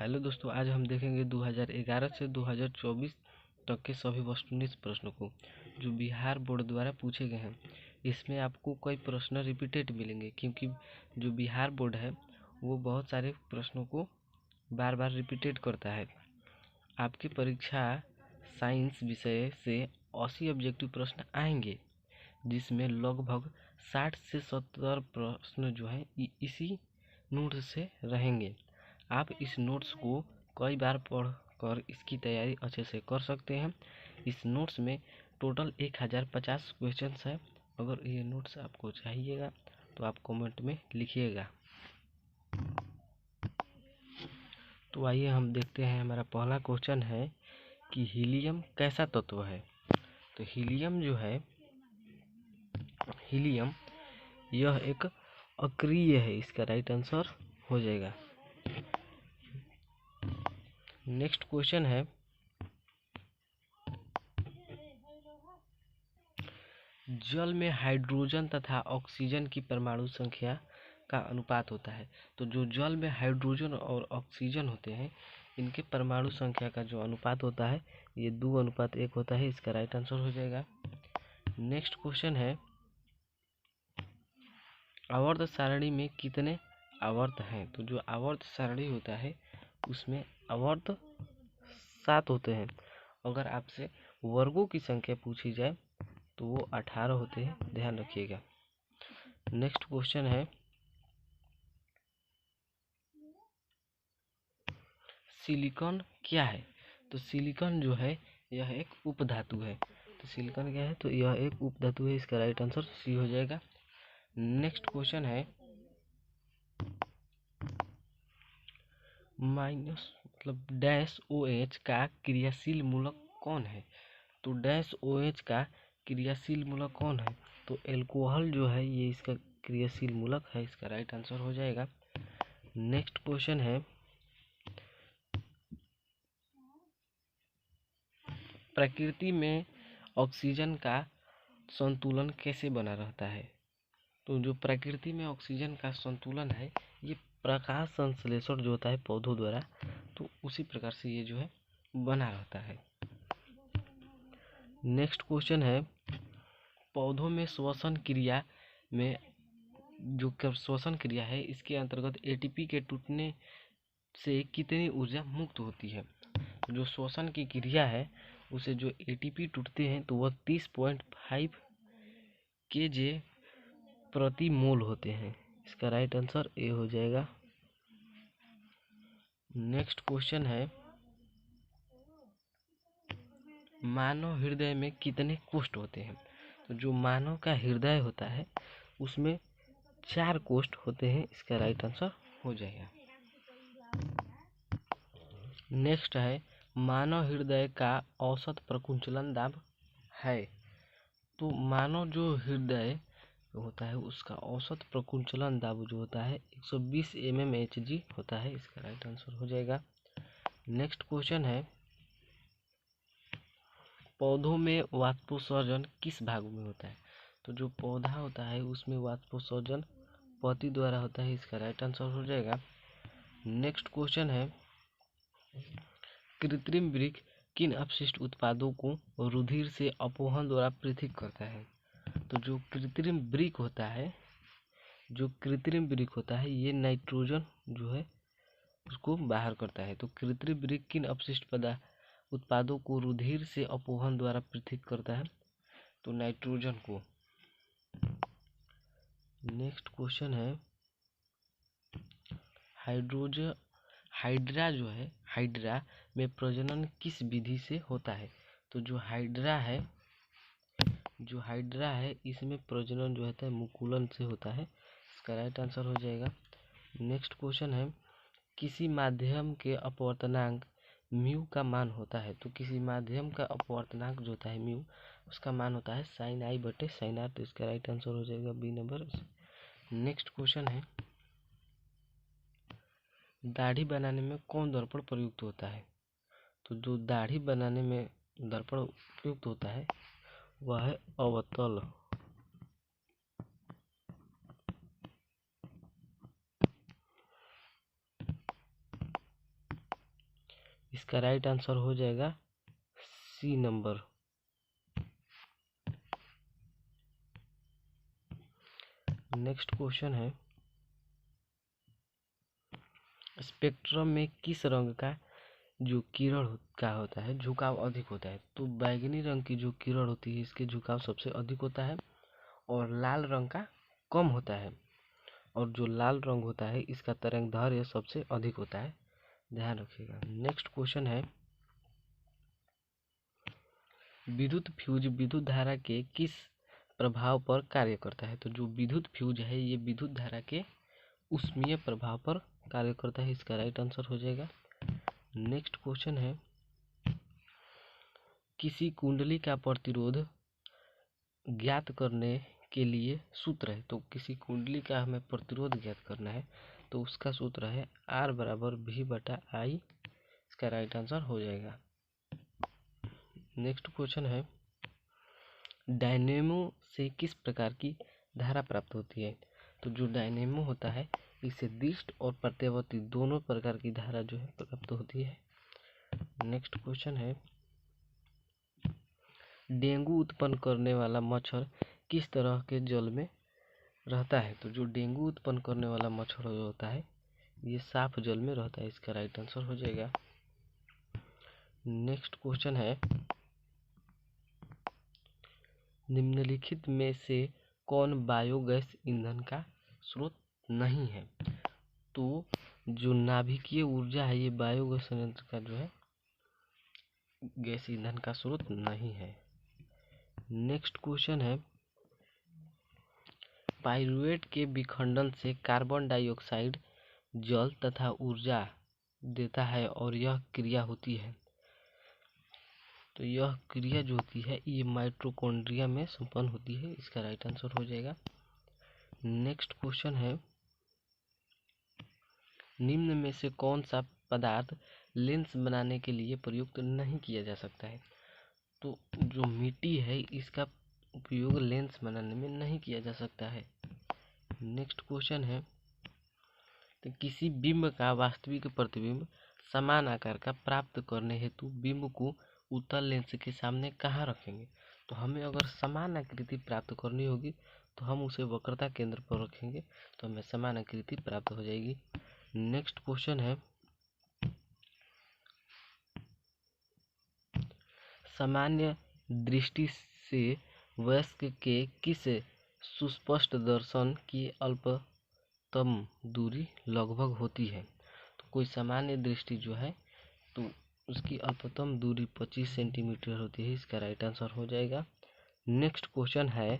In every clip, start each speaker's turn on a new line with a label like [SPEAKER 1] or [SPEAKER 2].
[SPEAKER 1] Hello दोस्तों, आज हम देखेंगे 2011 से 2024 तक के सभी वस्तुनिष्ठ प्रश्नों को जो बिहार बोर्ड द्वारा पूछे गए हैं। इसमें आपको कई प्रश्न रिपीटेड मिलेंगे क्योंकि जो बिहार बोर्ड है वो बहुत सारे प्रश्नों को बार बार रिपीटेड करता है। आपकी परीक्षा साइंस विषय से 80 ऑब्जेक्टिव प्रश्न आएंगे, जिसमें लगभग 60 से 70 प्रश्न जो है इसी नोट से रहेंगे। आप इस नोट्स को कई बार पढ़कर इसकी तैयारी अच्छे से कर सकते हैं। इस नोट्स में टोटल 1050 क्वेश्चंस है। अगर ये नोट्स आपको चाहिएगा तो आप कमेंट में लिखिएगा। तो आइए हम देखते हैं। हमारा पहला क्वेश्चन है कि हीलियम कैसा तत्व है। तो हीलियम जो है, हीलियम यह एक अक्रिय है। इसका राइट आंसर हो जाएगा। नेक्स्ट क्वेश्चन है, जल में हाइड्रोजन तथा ऑक्सीजन की परमाणु संख्या का अनुपात होता है। तो जो जल में हाइड्रोजन और ऑक्सीजन होते हैं, इनके परमाणु संख्या का जो अनुपात होता है ये 2:1 होता है। इसका राइट आंसर हो जाएगा। नेक्स्ट क्वेश्चन है, आवर्त सारणी में कितने आवर्त हैं। तो जो आवर्त सारणी होता है उसमें आवर्त 7 होते हैं। अगर आपसे वर्गों की संख्या पूछी जाए तो वो 18 होते हैं, ध्यान रखिएगा। नेक्स्ट क्वेश्चन है, सिलिकॉन क्या है। तो सिलिकॉन जो है यह एक उपधातु है। तो सिलिकॉन क्या है, तो यह एक उपधातु है। इसका राइट आंसर सी हो जाएगा। नेक्स्ट क्वेश्चन है, माइनस मतलब डैश OH का क्रियाशील मूलक कौन है। तो डैश OH का क्रियाशील मूलक कौन है, तो एल्कोहल जो है ये इसका क्रियाशील मूलक है। इसका राइट आंसर हो जाएगा। नेक्स्ट क्वेश्चन है, प्रकृति में ऑक्सीजन का संतुलन कैसे बना रहता है। तो जो प्रकृति में ऑक्सीजन का संतुलन है ये प्रकाश संश्लेषण जो होता है पौधों द्वारा, तो उसी प्रकार से ये जो है बना रहता है। नेक्स्ट क्वेश्चन है, पौधों में श्वसन क्रिया में जो श्वसन क्रिया है इसके अंतर्गत ATP के टूटने से कितनी ऊर्जा मुक्त होती है। जो श्वसन की क्रिया है उसे जो ATP टूटते हैं तो वह 30.5 kJ प्रति मोल होते हैं। इसका राइट आंसर ए हो जाएगा। नेक्स्ट क्वेश्चन है, मानव हृदय में कितने कोष्ठ होते हैं। तो जो मानव का हृदय होता है उसमें 4 कोष्ठ होते हैं। इसका राइट आंसर हो जाएगा। नेक्स्ट है, मानव हृदय का औसत प्रकुंचलन दाब है। तो मानव जो हृदय होता है उसका औसत प्रकुंचलन दाब जो होता है 120 mmHg होता है। इसका राइट आंसर हो जाएगा। नेक्स्ट क्वेश्चन है, पौधों में वाष्पोत्सर्जन किस भाग में होता है। तो जो पौधा होता है उसमें वाष्पोत्सर्जन पत्ती द्वारा होता है। इसका राइट आंसर हो जाएगा। नेक्स्ट क्वेश्चन है, कृत्रिम वृक्क किन अपशिष्ट उत्पादों को रुधिर से अपोहन द्वारा पृथक करता है। तो जो कृत्रिम वृक्क होता है ये नाइट्रोजन जो है उसको बाहर करता है। तो कृत्रिम वृक्क किन अपशिष्ट उत्पादों को रुधिर से अपोहन द्वारा पृथक करता है, तो नाइट्रोजन को। नेक्स्ट क्वेश्चन है, हाइड्रा में प्रजनन किस विधि से होता है। तो जो हाइड्रा है इसमें प्रजनन जो होता है मुकुलन से होता है। इसका राइट आंसर हो जाएगा। नेक्स्ट क्वेश्चन है, किसी माध्यम के अपवर्तनांक म्यू का मान होता है। तो किसी माध्यम का अपवर्तनांक जो होता है म्यू उसका मान होता है sin i/sin r। तो इसका राइट आंसर हो जाएगा बी नंबर। नेक्स्ट क्वेश्चन है, दाढ़ी बनाने में कौन दर्पण प्रयुक्त होता है। तो जो दाढ़ी बनाने में दर्पण उपयुक्त होता है वह है अवतल। इसका राइट आंसर हो जाएगा सी नंबर। नेक्स्ट क्वेश्चन है, स्पेक्ट्रम में किस रंग का जो किरण का होता है झुकाव अधिक होता है? तो बैगनी रंग की जो किरण होती है इसके झुकाव सबसे अधिक होता है और लाल रंग का कम होता है, और जो लाल रंग होता है इसका तरंगदैर्घ्य सबसे अधिक होता है, ध्यान रखिएगा। नेक्स्ट क्वेश्चन है, विद्युत फ्यूज विद्युत धारा के किस प्रभाव पर कार्य करता है? तो जो विद्युत फ्यूज है ये विद्युत धारा के ऊष्मीय प्रभाव पर कार्य करता है, इसका राइट आंसर हो जाएगा। नेक्स्ट क्वेश्चन है, किसी कुंडली का प्रतिरोध ज्ञात करने के लिए सूत्र है। तो किसी कुंडली का हमें प्रतिरोध ज्ञात करना है तो उसका सूत्र है R बराबर V/I, इसका राइट आंसर हो जाएगा। नेक्स्ट क्वेश्चन है, डायनेमो से किस प्रकार की धारा प्राप्त होती है? तो जो डायनेमो होता है इससे दिष्ट और प्रत्यावर्ती दोनों प्रकार की धारा जो है प्राप्त होती है। नेक्स्ट क्वेश्चन है, डेंगू उत्पन्न करने वाला मच्छर किस तरह के जल में रहता है? तो जो डेंगू उत्पन्न करने वाला मच्छर जो होता है ये साफ जल में रहता है, इसका राइट आंसर हो जाएगा। नेक्स्ट क्वेश्चन है, निम्नलिखित में से कौन बायोगैस ईंधन का स्रोत नहीं है? तो जो नाभिकीय ऊर्जा है ये बायोगैस संयंत्र का जो है गैस ईंधन का स्रोत नहीं है। नेक्स्ट क्वेश्चन है, पाइरूवेट के विखंडन से कार्बन डाइऑक्साइड जल तथा ऊर्जा देता है और यह क्रिया होती है। तो यह क्रिया जो होती है ये माइटोकॉन्ड्रिया में संपन्न होती है, इसका राइट आंसर हो जाएगा। नेक्स्ट क्वेश्चन है, निम्न में से कौन सा पदार्थ लेंस बनाने के लिए प्रयुक्त नहीं किया जा सकता है? तो जो मिट्टी है इसका उपयोग लेंस बनाने में नहीं किया जा सकता है। नेक्स्ट क्वेश्चन है, तो किसी बिंब का वास्तविक प्रतिबिंब समान आकार का प्राप्त करने हेतु बिंब को उत्तल लेंस के सामने कहाँ रखेंगे? तो हमें अगर समान आकृति प्राप्त करनी होगी तो हम उसे वक्रता केंद्र पर रखेंगे तो हमें समान आकृति प्राप्त हो जाएगी। नेक्स्ट क्वेश्चन है, सामान्य दृष्टि से वयस्क के किस सुस्पष्ट दर्शन की अल्पतम दूरी लगभग होती है? तो कोई सामान्य दृष्टि जो है तो उसकी अल्पतम दूरी 25 सेंटीमीटर होती है, इसका राइट आंसर हो जाएगा। नेक्स्ट क्वेश्चन है,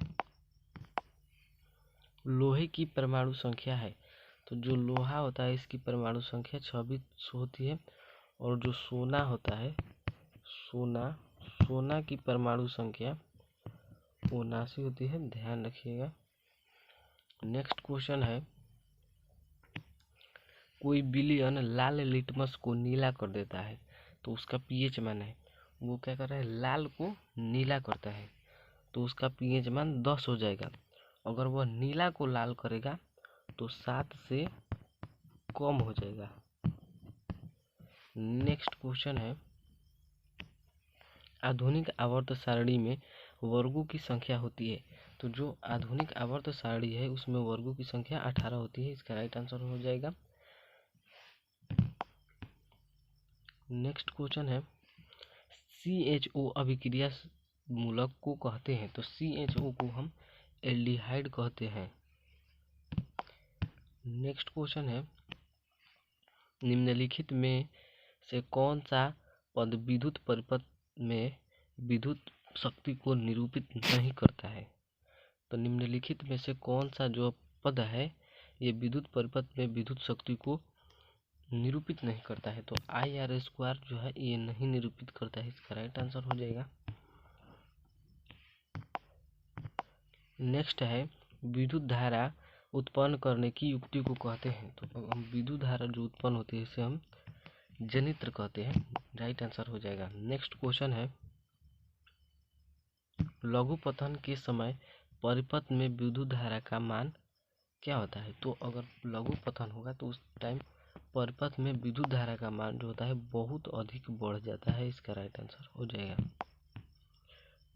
[SPEAKER 1] लोहे की परमाणु संख्या है। तो जो लोहा होता है इसकी परमाणु संख्या 26 होती है, और जो सोना होता है सोना की परमाणु संख्या 79 होती है, ध्यान रखिएगा। नेक्स्ट क्वेश्चन है, कोई विलयन लाल लिटमस को नीला कर देता है तो उसका पीएच मान है, वो क्या कर रहा है लाल को नीला करता है तो उसका पीएच मान 10 हो जाएगा। अगर वह नीला को लाल करेगा तो 7 से कम हो जाएगा। नेक्स्ट क्वेश्चन है, आधुनिक आवर्त सारणी में वर्गों की संख्या होती है। तो जो आधुनिक आवर्त सारणी है उसमें वर्गों की संख्या 18 होती है, इसका राइट आंसर हो जाएगा। नेक्स्ट क्वेश्चन है, CHO अभिक्रिया मूलक को कहते हैं। तो CHO को हम एल्डिहाइड कहते हैं। नेक्स्ट क्वेश्चन है, निम्नलिखित में से कौन सा पद विद्युत परिपथ में विद्युत शक्ति को निरूपित नहीं करता है? तो निम्नलिखित में से कौन सा जो पद है ये विद्युत परिपथ में विद्युत शक्ति को निरूपित नहीं करता है? तो IR² जो है ये नहीं निरूपित करता है, इसका राइट आंसर हो जाएगा। नेक्स्ट है, विद्युत धारा उत्पन्न करने की युक्ति को कहते हैं। तो हम विद्युत धारा जो उत्पन्न होती है इसे हम जनित्र कहते हैं, राइट आंसर हो जाएगा। नेक्स्ट क्वेश्चन है, लघुपतन के समय परिपथ में विद्युत धारा का मान क्या होता है? तो अगर लघुपतन होगा तो उस टाइम परिपथ में विद्युत धारा का मान जो होता है बहुत अधिक बढ़ जाता है। इसका राइट आंसर हो जाएगा।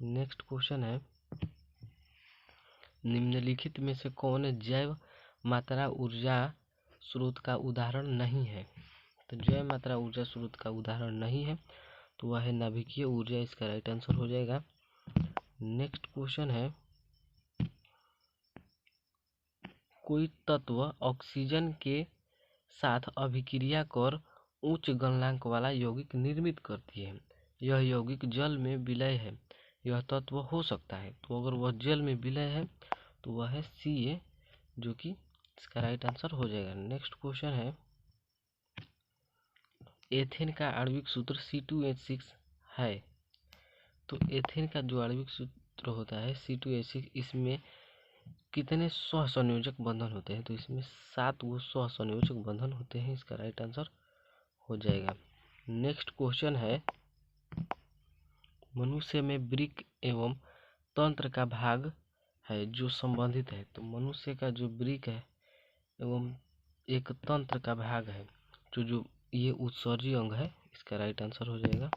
[SPEAKER 1] नेक्स्ट क्वेश्चन है, निम्नलिखित में से कौन जैव मात्रा ऊर्जा स्रोत का उदाहरण नहीं है? तो जैव मात्रा ऊर्जा स्रोत का उदाहरण नहीं है तो वह है नाभिकीय ऊर्जा। इसका राइट आंसर हो जाएगा। नेक्स्ट क्वेश्चन है, कोई तत्व ऑक्सीजन के साथ अभिक्रिया कर उच्च गलनांक वाला यौगिक निर्मित करती है। यह यौगिक जल में विलय है। यह तत्व हो सकता है। तो अगर वह जल में विलय है तो वह है Ca, जो कि इसका राइट आंसर हो जाएगा। नेक्स्ट क्वेश्चन है, एथेन का आणविक सूत्र C2H6 है। तो एथेन का जो आणविक सूत्र होता है C2H6, इसमें कितने सहसंयोजक बंधन होते हैं? तो इसमें 7 गो सहसंयोजक बंधन होते हैं। इसका राइट आंसर हो जाएगा। नेक्स्ट क्वेश्चन है, मनुष्य में वृक्क एवं तंत्र का भाग है जो संबंधित है। तो मनुष्य का जो वृक्क है एवं एक तंत्र का भाग है जो ये उत्सर्जी अंग है। इसका राइट आंसर हो जाएगा।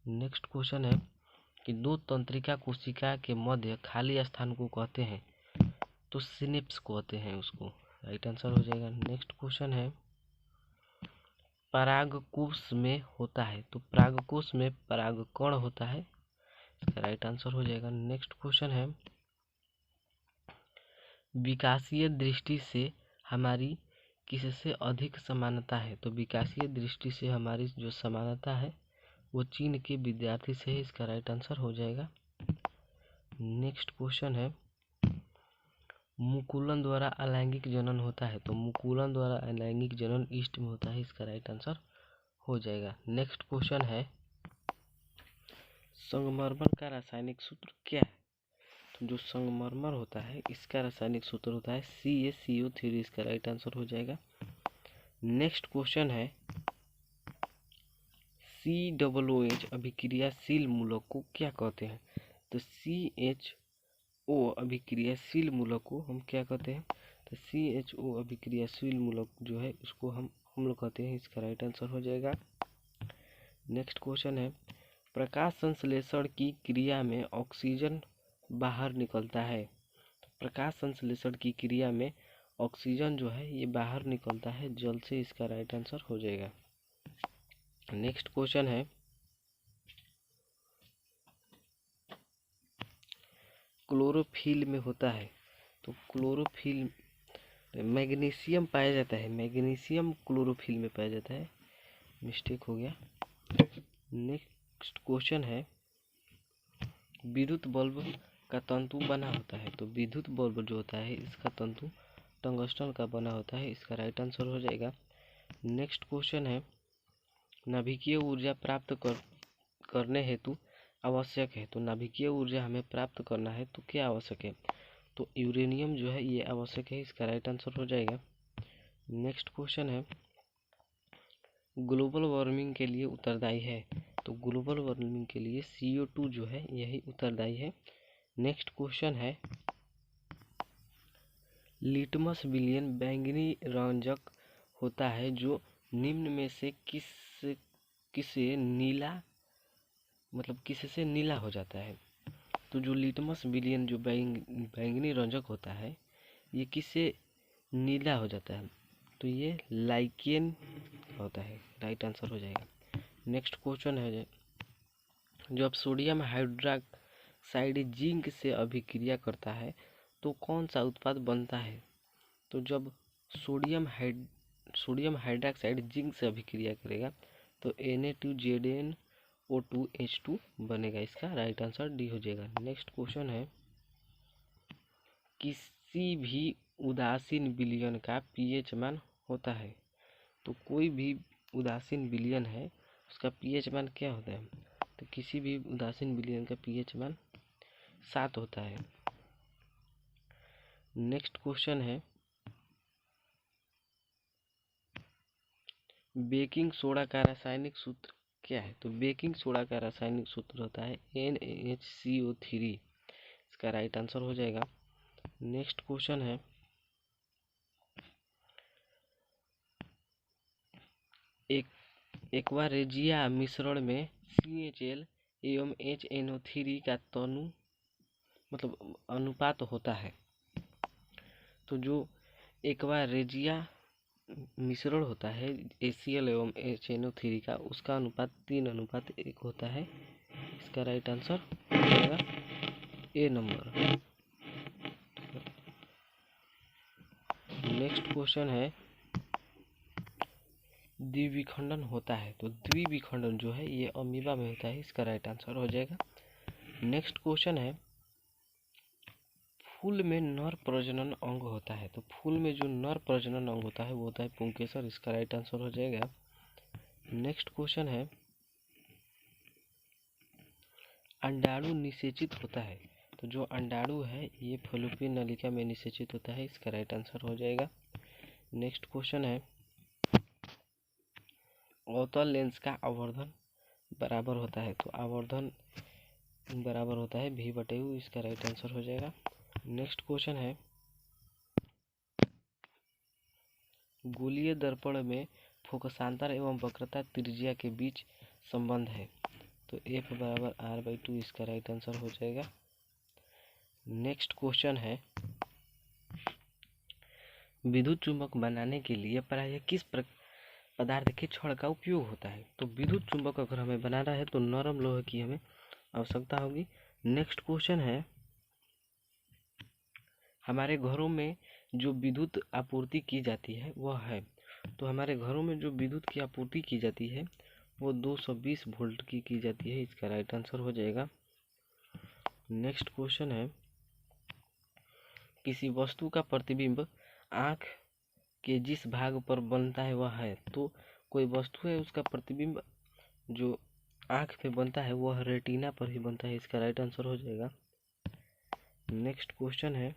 [SPEAKER 1] नेक्स्ट क्वेश्चन है कि दो तंत्रिका कोशिका के मध्य खाली स्थान को कहते हैं? तो सिनेप्स कहते हैं उसको। राइट आंसर हो जाएगा। नेक्स्ट क्वेश्चन है, परागकोश में होता है। तो परागकोश में परागकण होता है। इसका राइट आंसर हो जाएगा। नेक्स्ट क्वेश्चन है, विकासीय दृष्टि से हमारी किससे अधिक समानता है? तो विकासीय दृष्टि से हमारी जो समानता है वो चीन के विद्यार्थी से है। इसका राइट आंसर हो जाएगा। नेक्स्ट क्वेश्चन है, मुकुलन द्वारा अलैंगिक जनन होता है। तो मुकुलन द्वारा अलैंगिक जनन ईस्ट में होता है। इसका राइट आंसर हो जाएगा। नेक्स्ट क्वेश्चन है, संगमरमर का रासायनिक सूत्र क्या है? तो जो संगमरमर होता है इसका रासायनिक सूत्र होता है CaCO3। इसका राइट आंसर हो जाएगा। नेक्स्ट क्वेश्चन है, COOH अभिक्रियाशील मूलक को क्या कहते हैं? तो CHO अभिक्रियाशील मूलक को हम क्या कहते हैं? तो CHO अभिक्रियाशील मूलक जो है उसको हम लोग कहते हैं। इसका राइट आंसर हो जाएगा। नेक्स्ट क्वेश्चन है, प्रकाश संश्लेषण की क्रिया में ऑक्सीजन बाहर निकलता है। तो प्रकाश संश्लेषण की क्रिया में ऑक्सीजन जो है ये बाहर निकलता है जल से। इसका राइट आंसर हो जाएगा। नेक्स्ट क्वेश्चन है, क्लोरोफिल में होता है। तो क्लोरोफिल मैग्नीशियम पाया जाता है। मैग्नीशियम क्लोरोफिल में पाया जाता है। मिस्टेक हो गया। नेक्स्ट क्वेश्चन है, विद्युत बल्ब का तंतु बना होता है। तो विद्युत बल्ब जो होता है इसका तंतु टंगस्टन का बना होता है। इसका राइट आंसर हो जाएगा। नेक्स्ट क्वेश्चन है, नाभिकीय ऊर्जा प्राप्त करने हेतु आवश्यक है। तो नाभिकीय ऊर्जा हमें प्राप्त करना है तो क्या आवश्यक है? तो यूरेनियम जो है ये आवश्यक है। इसका राइट आंसर हो जाएगा। नेक्स्ट क्वेश्चन है, ग्लोबल वार्मिंग के लिए उत्तरदायी है। तो ग्लोबल वार्मिंग के लिए CO2 जो है यही उत्तरदायी है। नेक्स्ट क्वेश्चन है, लिटमस विलियन बैंगनी रंजक होता है जो निम्न में से किसे नीला किससे नीला हो जाता है? तो जो लिटमस विलियन जो बैंगनी रंजक होता है ये किससे नीला हो जाता है? तो ये लाइकेन होता है। राइट आंसर हो जाएगा। नेक्स्ट क्वेश्चन है, जब सोडियम हाइड्रोक्साइड जिंक से अभिक्रिया करता है तो कौन सा उत्पाद बनता है? तो जब सोडियम हाइड्रोक्साइड जिंक से अभिक्रिया करेगा तो Na2ZnO2H2 बनेगा। इसका राइट आंसर डी हो जाएगा। नेक्स्ट क्वेश्चन है, किसी भी उदासीन विलयन का pH मान होता है। तो कोई भी उदासीन विलयन है उसका pH मान क्या होता है? तो किसी भी उदासीन विलयन का pH मान 7 होता है। नेक्स्ट क्वेश्चन है, बेकिंग सोडा का रासायनिक सूत्र क्या है? तो बेकिंग सोडा का रासायनिक सूत्र होता है NaHCO3। इसका राइट आंसर हो जाएगा। नेक्स्ट क्वेश्चन है, एक एक्वा रेजिया मिश्रण में CHL एवं HNO3 का तनु मतलब अनुपात होता है। तो जो एक्वा रेजिया मिश्रण होता है HCl एवं HNO3 का, उसका अनुपात 3:1 होता है। इसका राइट आंसर हो जाएगा ए नंबर। नेक्स्ट क्वेश्चन है द्विविखंडन होता है। तो द्विविखंडन जो है ये अमीबा में होता है। इसका राइट आंसर हो जाएगा। नेक्स्ट क्वेश्चन है फूल में नर प्रजनन अंग होता है। तो फूल में जो नर प्रजनन अंग होता है वो होता है पुंकेसर। इसका राइट आंसर हो जाएगा। नेक्स्ट क्वेश्चन है अंडाणु निषेचित होता है। तो जो अंडाणु है ये फलोपियन नलिका में निषेचित होता है। इसका राइट आंसर हो जाएगा। नेक्स्ट क्वेश्चन है अवतल लेंस का आवर्धन बराबर होता है। तो आवर्धन बराबर होता है V/U। इसका राइट आंसर हो जाएगा। नेक्स्ट क्वेश्चन है गोलीय दर्पण में फोकसांतर एवं वक्रता त्रिज्या के बीच संबंध है। तो F/R/2। इसका राइट आंसर हो जाएगा। नेक्स्ट क्वेश्चन है विद्युत चुंबक बनाने के लिए प्रायः किस पदार्थ के छड़ का उपयोग होता है। तो विद्युत चुंबक अगर हमें बनाना है तो नरम लोहे की हमें आवश्यकता होगी। नेक्स्ट क्वेश्चन है हमारे घरों में जो विद्युत आपूर्ति की जाती है वह है। तो हमारे घरों में जो विद्युत की आपूर्ति की जाती है वो 220 वोल्ट की जाती है। इसका राइट आंसर हो जाएगा। नेक्स्ट क्वेश्चन है किसी वस्तु का प्रतिबिंब आँख के जिस भाग पर बनता है वह है। तो कोई वस्तु है उसका प्रतिबिंब जो आँख पे बनता है वह रेटिना पर ही बनता है। इसका राइट आंसर हो जाएगा। नेक्स्ट क्वेश्चन है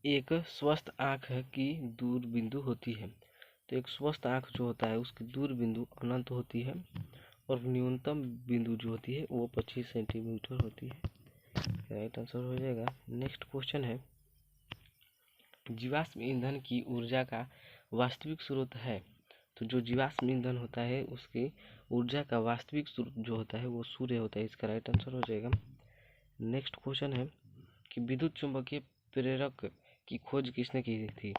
[SPEAKER 1] एक स्वस्थ आँख की दूर बिंदु होती है। तो एक स्वस्थ आँख जो होता है उसकी दूर बिंदु अनंत होती है और न्यूनतम बिंदु जो होती है वो 25 सेंटीमीटर होती है। राइट आंसर हो जाएगा। नेक्स्ट क्वेश्चन है जीवाश्म ईंधन की ऊर्जा का वास्तविक स्रोत है। तो जो जीवाश्म ईंधन होता है उसकी ऊर्जा का वास्तविक स्रोत जो होता है वो सूर्य होता है। इसका राइट आंसर हो जाएगा। नेक्स्ट क्वेश्चन है कि विद्युत चुंबकीय प्रेरक की खोज किसने की थी।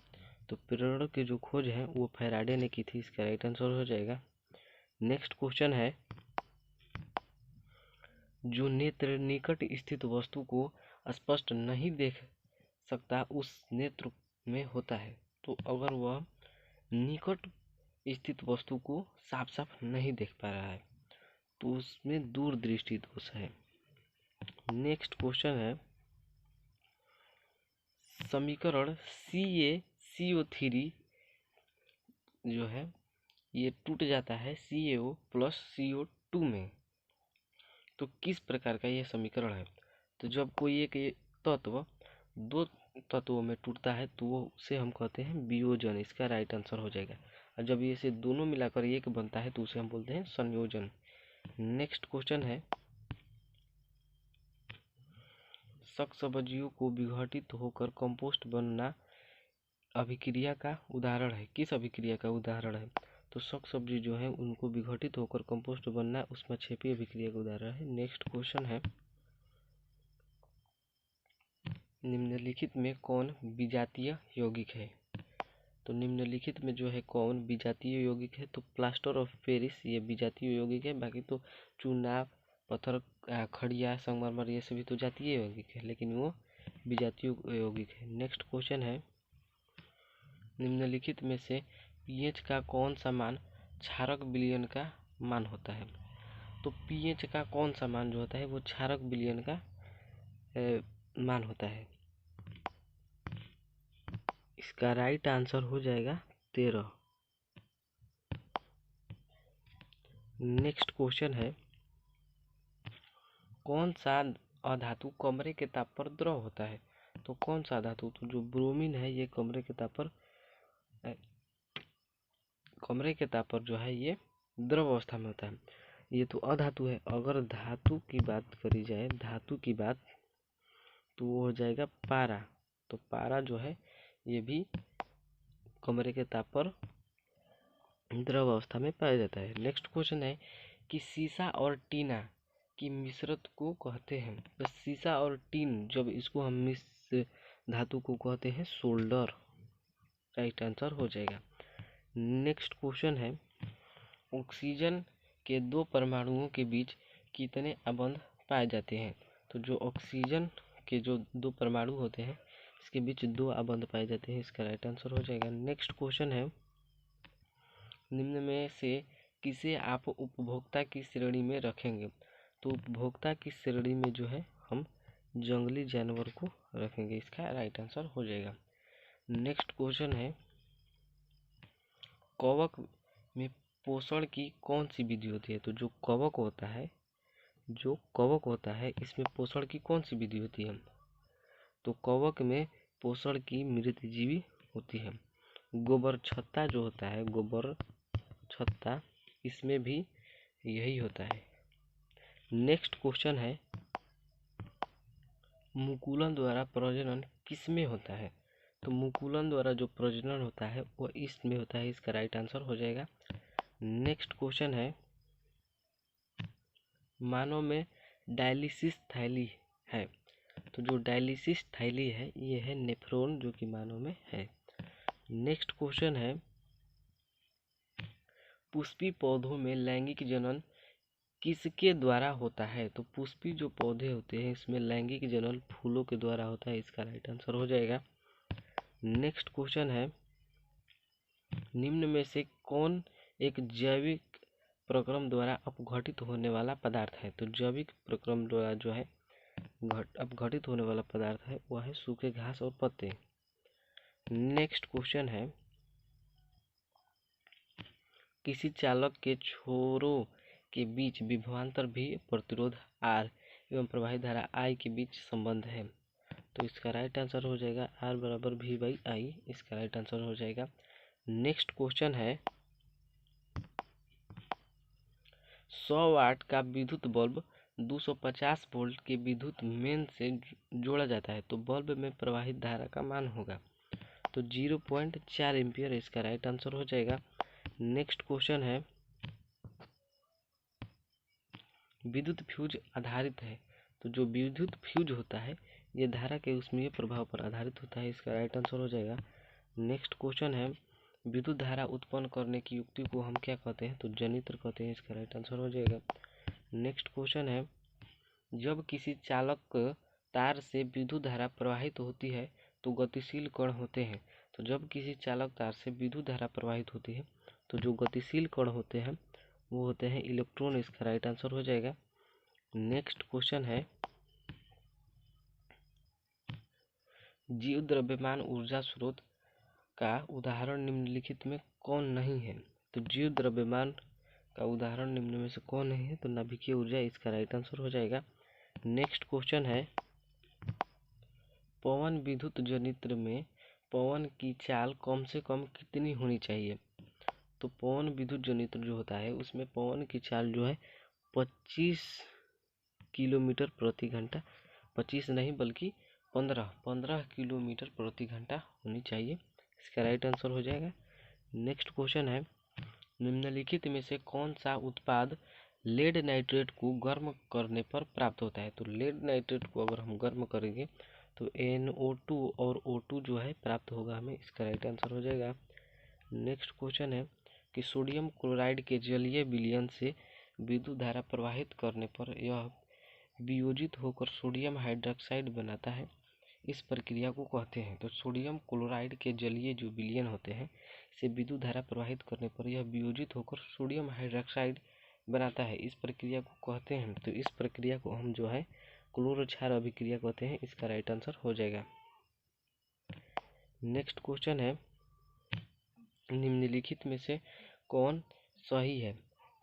[SPEAKER 1] तो प्रेरक की जो खोज है वो फैराडे ने की थी। इसका राइट आंसर हो जाएगा। नेक्स्ट क्वेश्चन है जो नेत्र निकट स्थित वस्तु को स्पष्ट नहीं देख सकता उस नेत्र में होता है। तो अगर वह निकट स्थित वस्तु को साफ साफ नहीं देख पा रहा है तो उसमें दूरदृष्टि दोष है। नेक्स्ट क्वेश्चन है समीकरण CaCO3 जो है ये टूट जाता है CaO + CO2 में। तो किस प्रकार का यह समीकरण है। तो जब कोई एक तत्व दो तत्वों में टूटता है तो वो उसे हम कहते हैं वियोजन। इसका राइट आंसर हो जाएगा। और जब ये से दोनों मिलाकर एक बनता है तो उसे हम बोलते हैं संयोजन। नेक्स्ट क्वेश्चन है शाक-सब्जियों को विघटित होकर कंपोस्ट बनना अभिक्रिया का उदाहरण है। किस अभिक्रिया का उदाहरण है। तो शाक सब्जी जो है उनको विघटित होकर कंपोस्ट बनना ऊष्माक्षेपीय अभिक्रिया का उदाहरण है। नेक्स्ट क्वेश्चन है निम्नलिखित में कौन विजातीय यौगिक है। तो निम्नलिखित में जो है कौन विजातीय यौगिक है। तो प्लास्टर ऑफ पेरिस ये विजातीय यौगिक है। बाकी तो चूना पत्थर खड़िया संगमरमर ये सभी तो जातीय यौगिक है लेकिन वो विजातीय यौगिक है। नेक्स्ट क्वेश्चन है निम्नलिखित में से pH का कौन सा मान क्षारक विलयन का मान होता है। तो pH का कौन सा मान जो होता है वो क्षारक विलयन का मान होता है। इसका राइट आंसर हो जाएगा 13। नेक्स्ट क्वेश्चन है कौन सा अधातु कमरे के ताप पर द्रव होता है। तो कौन सा धातु। तो जो ब्रोमीन है ये कमरे के ताप पर जो है ये द्रव अवस्था में होता है। ये तो अधातु है। अगर धातु की बात करी जाए तो वो हो जाएगा पारा। तो पारा जो है ये भी कमरे के ताप पर द्रव अवस्था में पाया जाता है। नेक्स्ट क्वेश्चन है कि सीसा और टीना की मिश्रत को कहते हैं। तो सीसा और टीन जब इसको हम मिश्र धातु को कहते हैं सोल्डर। राइट आंसर हो जाएगा। नेक्स्ट क्वेश्चन है ऑक्सीजन के दो परमाणुओं के बीच कितने अबंध पाए जाते हैं। तो जो ऑक्सीजन के जो दो परमाणु होते हैं इसके बीच दो अबंध पाए जाते हैं। इसका राइट आंसर हो जाएगा। नेक्स्ट क्वेश्चन है निम्न में से किसे आप उपभोक्ता की श्रेणी में रखेंगे। तो उपभोक्ता की श्रेणी में जो है हम जंगली जानवर को रखेंगे। इसका राइट आंसर हो जाएगा। नेक्स्ट क्वेश्चन है कवक में पोषण की कौन सी विधि होती है। तो जो कवक होता है इसमें पोषण की कौन सी विधि होती है। तो कवक में पोषण की मृतजीवी होती है। गोबर छत्ता जो होता है, गोबर छत्ता, इसमें भी यही होता है। नेक्स्ट क्वेश्चन है मुकुलन द्वारा प्रजनन किसमें होता है। तो मुकुलन द्वारा जो प्रजनन होता है वो इसमें होता है। इसका राइट आंसर हो जाएगा। नेक्स्ट क्वेश्चन है मानव में डायलिसिस थैली है। तो जो डायलिसिस थैली है ये है नेफ्रॉन जो कि मानव में है। नेक्स्ट क्वेश्चन है पुष्पी पौधों में लैंगिक जनन किसके द्वारा होता है। तो पुष्पी जो पौधे होते हैं इसमें लैंगिक जनन फूलों के द्वारा होता है। इसका राइट आंसर हो जाएगा। नेक्स्ट क्वेश्चन है निम्न में से कौन एक जैविक प्रक्रम द्वारा अपघटित होने वाला पदार्थ है। तो जैविक प्रक्रम द्वारा जो है अपघटित होने वाला पदार्थ है वह है सूखे घास और पत्ते। नेक्स्ट क्वेश्चन है किसी चालक के छोरों के बीच विभवांतर भी प्रतिरोध R एवं प्रवाही धारा I के बीच संबंध है। तो इसका राइट आंसर हो जाएगा R बराबर V/I। इसका राइट आंसर हो जाएगा। नेक्स्ट क्वेश्चन है 100 वाट का विद्युत बल्ब 250 वोल्ट के विद्युत मेन से जोड़ा जाता है तो बल्ब में प्रवाहित धारा का मान होगा। तो 0.4 एम्पियर इसका राइट आंसर हो जाएगा। नेक्स्ट क्वेश्चन है विद्युत फ्यूज आधारित है। तो जो विद्युत फ्यूज होता है ये धारा के ऊष्मीय प्रभाव पर आधारित होता है। इसका राइट आंसर हो जाएगा। नेक्स्ट क्वेश्चन है विद्युत धारा उत्पन्न करने की युक्ति को हम क्या कहते हैं। तो जनित्र कहते हैं। इसका राइट आंसर हो जाएगा। नेक्स्ट क्वेश्चन है जब किसी चालक तार से विद्युत धारा प्रवाहित होती है तो गतिशील कण होते हैं। तो जब किसी चालक तार से विद्युत धारा प्रवाहित होती है तो जो गतिशील कण होते हैं वो होते हैं इलेक्ट्रॉन। इसका राइट आंसर हो जाएगा। नेक्स्ट क्वेश्चन है जीव द्रव्यमान ऊर्जा स्रोत का उदाहरण निम्नलिखित में कौन नहीं है। तो जीव द्रव्यमान का उदाहरण निम्न में से कौन नहीं है। तो नाभिकीय ऊर्जा। इसका राइट आंसर हो जाएगा। नेक्स्ट क्वेश्चन है पवन विद्युत जनित्र में पवन की चाल कम से कम कितनी होनी चाहिए। तो पवन विद्युत जनित्र जो होता है उसमें पवन की चाल जो है 25 किलोमीटर प्रति घंटा, 25 नहीं बल्कि 15 किलोमीटर प्रति घंटा होनी चाहिए। इसका राइट आंसर हो जाएगा। नेक्स्ट क्वेश्चन है निम्नलिखित में से कौन सा उत्पाद लेड नाइट्रेट को गर्म करने पर प्राप्त होता है। तो लेड नाइट्रेट को अगर हम गर्म करेंगे तो NO2 और O2 जो है प्राप्त होगा हमें। इसका राइट आंसर हो जाएगा। नेक्स्ट क्वेश्चन है कि सोडियम क्लोराइड के जलीय विलयन से विद्युत धारा प्रवाहित करने पर यह वियोजित होकर सोडियम हाइड्रोक्साइड बनाता है। इस प्रक्रिया को कहते हैं। तो सोडियम क्लोराइड के जलीय जो विलयन होते हैं से विद्युत धारा प्रवाहित करने पर यह वियोजित होकर सोडियम हाइड्रोक्साइड बनाता है। इस प्रक्रिया को कहते हैं। तो इस प्रक्रिया को हम जो है क्लोरो क्षार अभिक्रिया कहते हैं। इसका राइट आंसर हो जाएगा। नेक्स्ट क्वेश्चन है निम्नलिखित में से कौन सही है।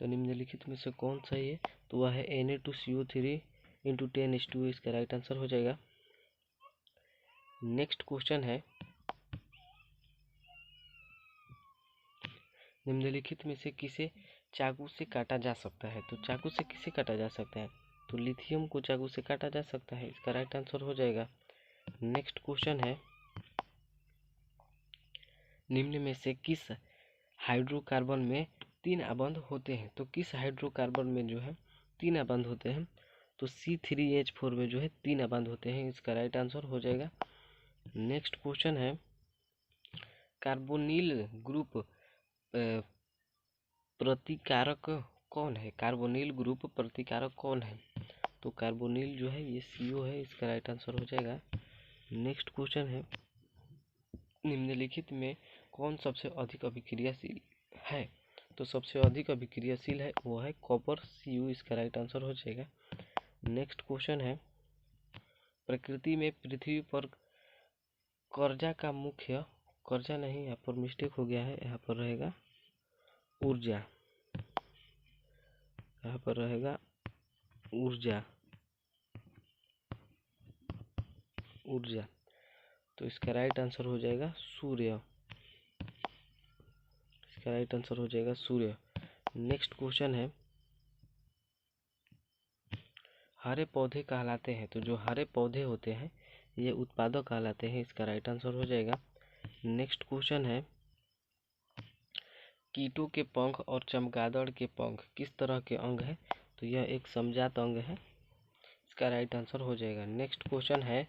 [SPEAKER 1] तो निम्नलिखित में से कौन सही है तो वह है Na2CO3 × 10⁻²। इसका राइट आंसर हो जाएगा। नेक्स्ट क्वेश्चन है निम्नलिखित में से किसे चाकू से काटा जा सकता है। तो चाकू से किसे काटा जा सकता है। तो लिथियम को चाकू से काटा जा सकता है। इसका राइट आंसर हो जाएगा। नेक्स्ट क्वेश्चन है निम्न में से किस हाइड्रोकार्बन में 3 आबंध होते हैं? तो किस हाइड्रोकार्बन में जो है 3 आबंध होते हैं? तो C3H4 में जो है 3 आबंध होते हैं, इसका राइट आंसर हो जाएगा। नेक्स्ट क्वेश्चन है, कार्बोनिल ग्रुप प्रतिकारक कौन है? कार्बोनिल ग्रुप प्रतिकारक कौन है? तो कार्बोनिल जो है ये CO है, इसका राइट आंसर हो जाएगा। नेक्स्ट क्वेश्चन है, निम्नलिखित में कौन सबसे अधिक अभिक्रियाशील है? तो सबसे अधिक अभिक्रियाशील है वो है कॉपर Cu, इसका राइट आंसर हो जाएगा। नेक्स्ट क्वेश्चन है, प्रकृति में पृथ्वी पर कर्जा का मुख्य, कर्जा नहीं, यहाँ पर मिस्टेक हो गया है, यहाँ पर रहेगा ऊर्जा, यहाँ पर रहेगा ऊर्जा, ऊर्जा। तो इसका राइट आंसर हो जाएगा सूर्य, इसका राइट आंसर हो जाएगा सूर्य। नेक्स्ट क्वेश्चन है, हरे पौधे कहलाते हैं, तो जो हरे पौधे होते हैं ये उत्पादक कहलाते हैं, इसका राइट आंसर हो जाएगा। नेक्स्ट क्वेश्चन है, कीटों के पंख और चमगादड़ के पंख किस तरह के अंग है? तो यह एक समजात अंग है, इसका राइट आंसर हो जाएगा। नेक्स्ट क्वेश्चन है,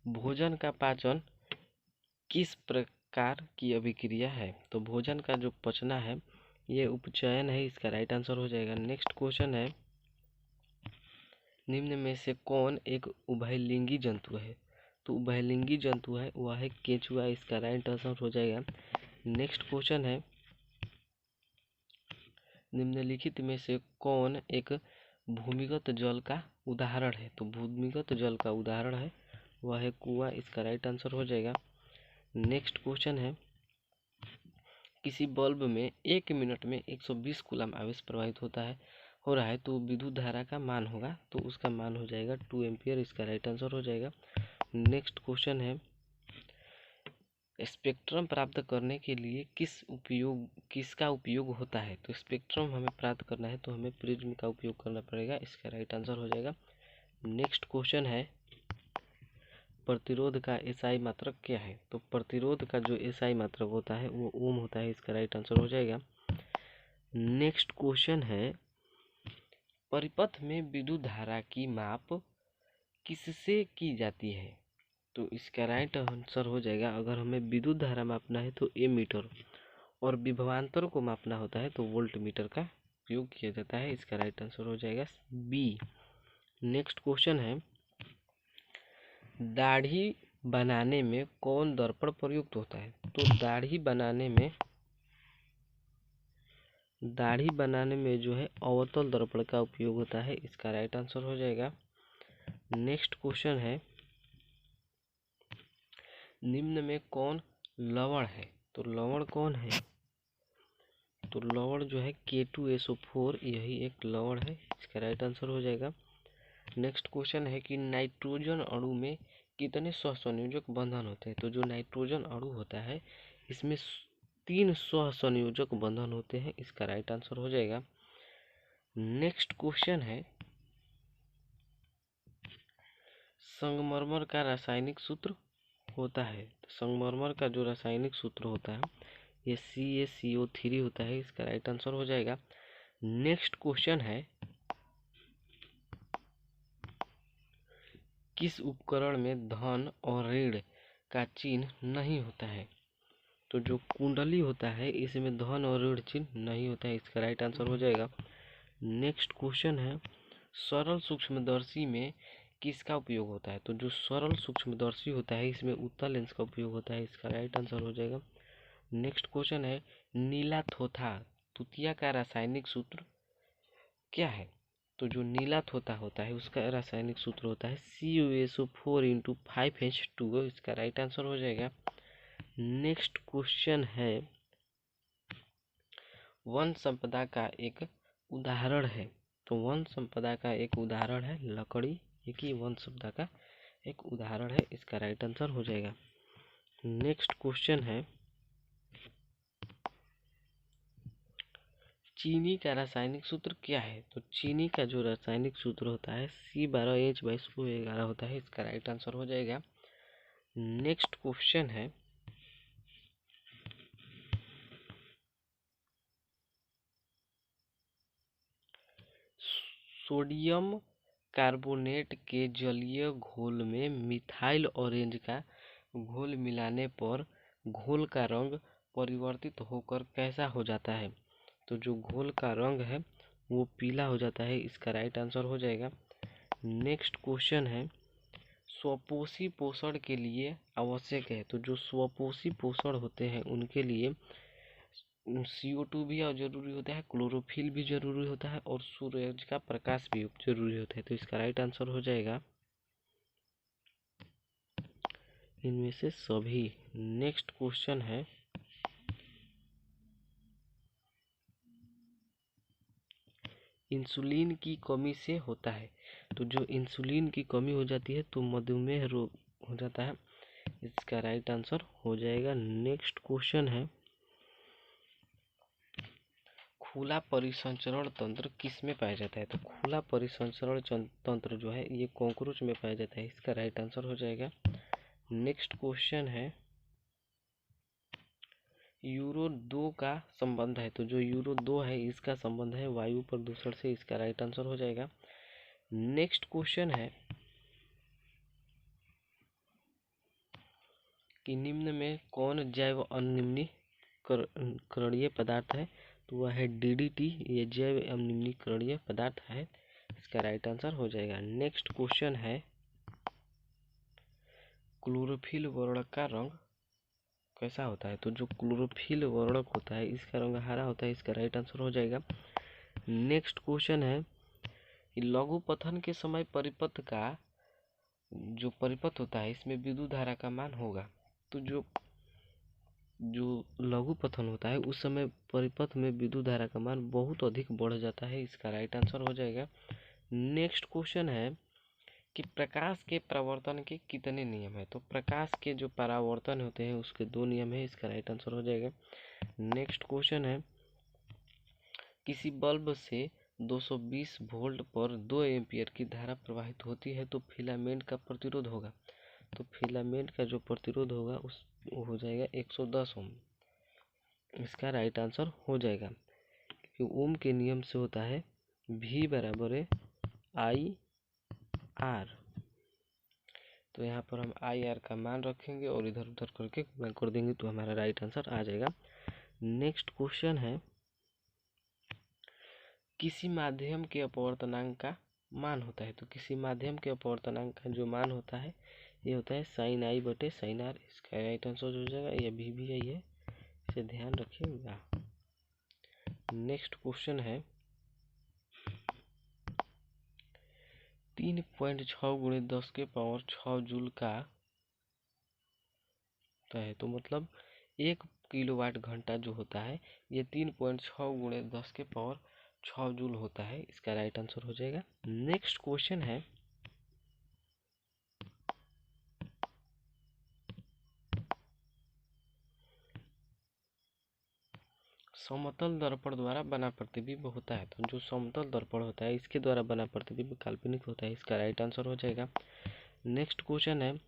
[SPEAKER 1] भोजन का पाचन किस प्रकार की अभिक्रिया है? तो भोजन का जो पचना है ये उपचयन है, इसका राइट आंसर हो जाएगा। नेक्स्ट क्वेश्चन है, निम्न में से कौन एक उभयलिंगी जंतु है? तो उभयलिंगी जंतु है वह है केंचुआ, इसका राइट आंसर हो जाएगा। नेक्स्ट क्वेश्चन है, निम्नलिखित में से कौन एक भूमिगत जल का उदाहरण है? तो भूमिगत जल का उदाहरण है वह है कुआं, इसका राइट आंसर हो जाएगा। नेक्स्ट क्वेश्चन है, किसी बल्ब में 1 मिनट में 120 कूलम आवेश प्रवाहित हो रहा है तो विद्युत धारा का मान होगा, तो उसका मान हो जाएगा 2 एम्पियर, इसका राइट आंसर हो जाएगा। नेक्स्ट क्वेश्चन है, स्पेक्ट्रम प्राप्त करने के लिए किसका उपयोग होता है? तो स्पेक्ट्रम हमें प्राप्त करना है तो हमें प्रिज्म का उपयोग करना पड़ेगा, इसका राइट आंसर हो जाएगा। नेक्स्ट क्वेश्चन है, प्रतिरोध का SI मात्रक क्या है? तो प्रतिरोध का जो SI मात्रक होता है वो ओम होता है, इसका राइट आंसर हो जाएगा। नेक्स्ट क्वेश्चन है, परिपथ में विद्युत धारा की माप किससे की जाती है? तो इसका राइट आंसर हो जाएगा, अगर हमें विद्युत धारा मापना है तो एमीटर, और विभवांतर को मापना होता है तो वोल्ट मीटर का उपयोग किया जाता है, इसका राइट आंसर हो जाएगा B। नेक्स्ट क्वेश्चन है, दाढ़ी बनाने में कौन दर्पण प्रयुक्त होता है? तो दाढ़ी बनाने में जो है अवतल दर्पण का उपयोग होता है, इसका राइट आंसर हो जाएगा। नेक्स्ट क्वेश्चन है, निम्न में कौन लवण है? तो लवण कौन है? तो लवण जो है K2SO4, यही एक लवण है, इसका राइट आंसर हो जाएगा। नेक्स्ट क्वेश्चन है कि नाइट्रोजन अणु में कितने सहसंयोजक बंधन होते हैं? तो जो नाइट्रोजन अणु होता है इसमें 3 सहसंयोजक बंधन होते हैं, इसका राइट आंसर हो जाएगा। नेक्स्ट क्वेश्चन है, संगमरमर का रासायनिक सूत्र होता है, तो संगमरमर का जो रासायनिक सूत्र होता है ये CaCO3 होता है, इसका राइट आंसर हो जाएगा। नेक्स्ट क्वेश्चन है, किस उपकरण में धन और ऋण का चिन्ह नहीं होता है? तो जो कुंडली होता है इसमें धन और ऋण चिन्ह नहीं होता है, इसका राइट आंसर हो जाएगा। नेक्स्ट क्वेश्चन है, सरल सूक्ष्मदर्शी में किसका उपयोग होता है? तो जो सरल सूक्ष्मदर्शी होता है इसमें उत्तल लेंस का उपयोग होता है, इसका राइट आंसर हो जाएगा। नेक्स्ट क्वेश्चन है, नीला थोथा तुतिया का रासायनिक सूत्र क्या है? तो जो नीला थोथा होता है उसका रासायनिक सूत्र होता है CuSO4 × 5H2O, इसका राइट आंसर हो जाएगा। नेक्स्ट क्वेश्चन है, वन संपदा का एक उदाहरण है, तो वन संपदा का एक उदाहरण है लकड़ी, एक ही वन संपदा का एक उदाहरण है, इसका राइट आंसर हो जाएगा। नेक्स्ट क्वेश्चन है, चीनी का रासायनिक सूत्र क्या है? तो चीनी का जो रासायनिक सूत्र होता है C12H2211 होता है, इसका राइट आंसर हो जाएगा। नेक्स्ट क्वेश्चन है, सोडियम कार्बोनेट के जलीय घोल में मिथाइल ऑरेंज का घोल मिलाने पर घोल का रंग परिवर्तित होकर कैसा हो जाता है? तो जो घोल का रंग है वो पीला हो जाता है, इसका राइट आंसर हो जाएगा। नेक्स्ट क्वेश्चन है, स्वपोषी पोषण के लिए आवश्यक है। तो जो स्वपोषी पोषण होते हैं उनके लिए CO2 भी जरूरी होता है, क्लोरोफिल भी जरूरी होता है और सूरज का प्रकाश भी जरूरी होता है। तो इसका राइट आंसर हो जाएगा इनमें से सभी। नेक्स्ट क्वेश्चन है, इंसुलिन की कमी से होता है। तो जो इंसुलिन की कमी हो जाती है तो मधुमेह रोग हो जाता है, इसका राइट आंसर हो जाएगा। नेक्स्ट क्वेश्चन है, खुला परिसंचरण तंत्र किस में पाया जाता है? तो खुला परिसंचरण तंत्र जो है ये कॉकरोच में पाया जाता है, इसका राइट आंसर हो जाएगा। नेक्स्ट क्वेश्चन है, यूरो 2 का संबंध है। तो जो यूरो 2 है इसका संबंध है वायु प्रदूषण से, इसका राइट आंसर हो जाएगा। नेक्स्ट क्वेश्चन है कि निम्न में कौन जैव अनिम्नीकरणीय पदार्थ है? तो वह है DDT, ये जैव अनिम्नीकरणीय पदार्थ है, इसका राइट आंसर हो जाएगा। नेक्स्ट क्वेश्चन है, क्लोरोफिल वर्णक का रंग कैसा होता है? तो जो क्लोरोफिल वर्णक होता है इसका रंग हरा होता है, इसका राइट आंसर हो जाएगा। नेक्स्ट क्वेश्चन है, लघु पथन के समय परिपथ का जो परिपथ होता है इसमें विद्युत धारा का मान होगा। तो जो लघु पथन होता है उस समय परिपथ में विद्युत धारा का मान बहुत अधिक बढ़ जाता है, इसका राइट आंसर हो जाएगा। नेक्स्ट क्वेश्चन है कि प्रकाश के परावर्तन के कितने नियम है? तो प्रकाश के जो परावर्तन होते हैं उसके 2 नियम है, इसका राइट आंसर हो जाएगा। नेक्स्ट क्वेश्चन है, किसी बल्ब से 220 वोल्ट पर 2 एम्पियर की धारा प्रवाहित होती है तो फिलामेंट का प्रतिरोध होगा। तो फिलामेंट का जो प्रतिरोध होगा उस वो हो जाएगा 110 ओम, इसका राइट आंसर हो जाएगा। क्योंकि ओम के नियम से होता है V बराबर है IR। तो यहाँ पर हम IR का मान रखेंगे और इधर उधर करके गुणा कर देंगे तो हमारा राइट आंसर आ जाएगा। नेक्स्ट क्वेश्चन है, किसी माध्यम के अपवर्तनांक का मान होता है। तो किसी माध्यम के अपवर्तनांक का जो मान होता है ये होता है sin I बटे sin R, इसका राइट आंसर हो जाएगा। यह VBI है, इसे ध्यान रखिएगा। नेक्स्ट क्वेश्चन है, 3.6 गुणे 10 के पावर 6 जूल का है। तो मतलब 1 किलोवाट घंटा जो होता है ये 3.6 गुणे 10 के पावर 6 जूल होता है, इसका राइट आंसर हो जाएगा। नेक्स्ट क्वेश्चन है, समतल दर्पण द्वारा बना प्रतिबिंब होता है। तो जो समतल दर्पण होता है इसके द्वारा बना प्रतिबिंब काल्पनिक होता है, इसका राइट आंसर हो जाएगा। नेक्स्ट क्वेश्चन है,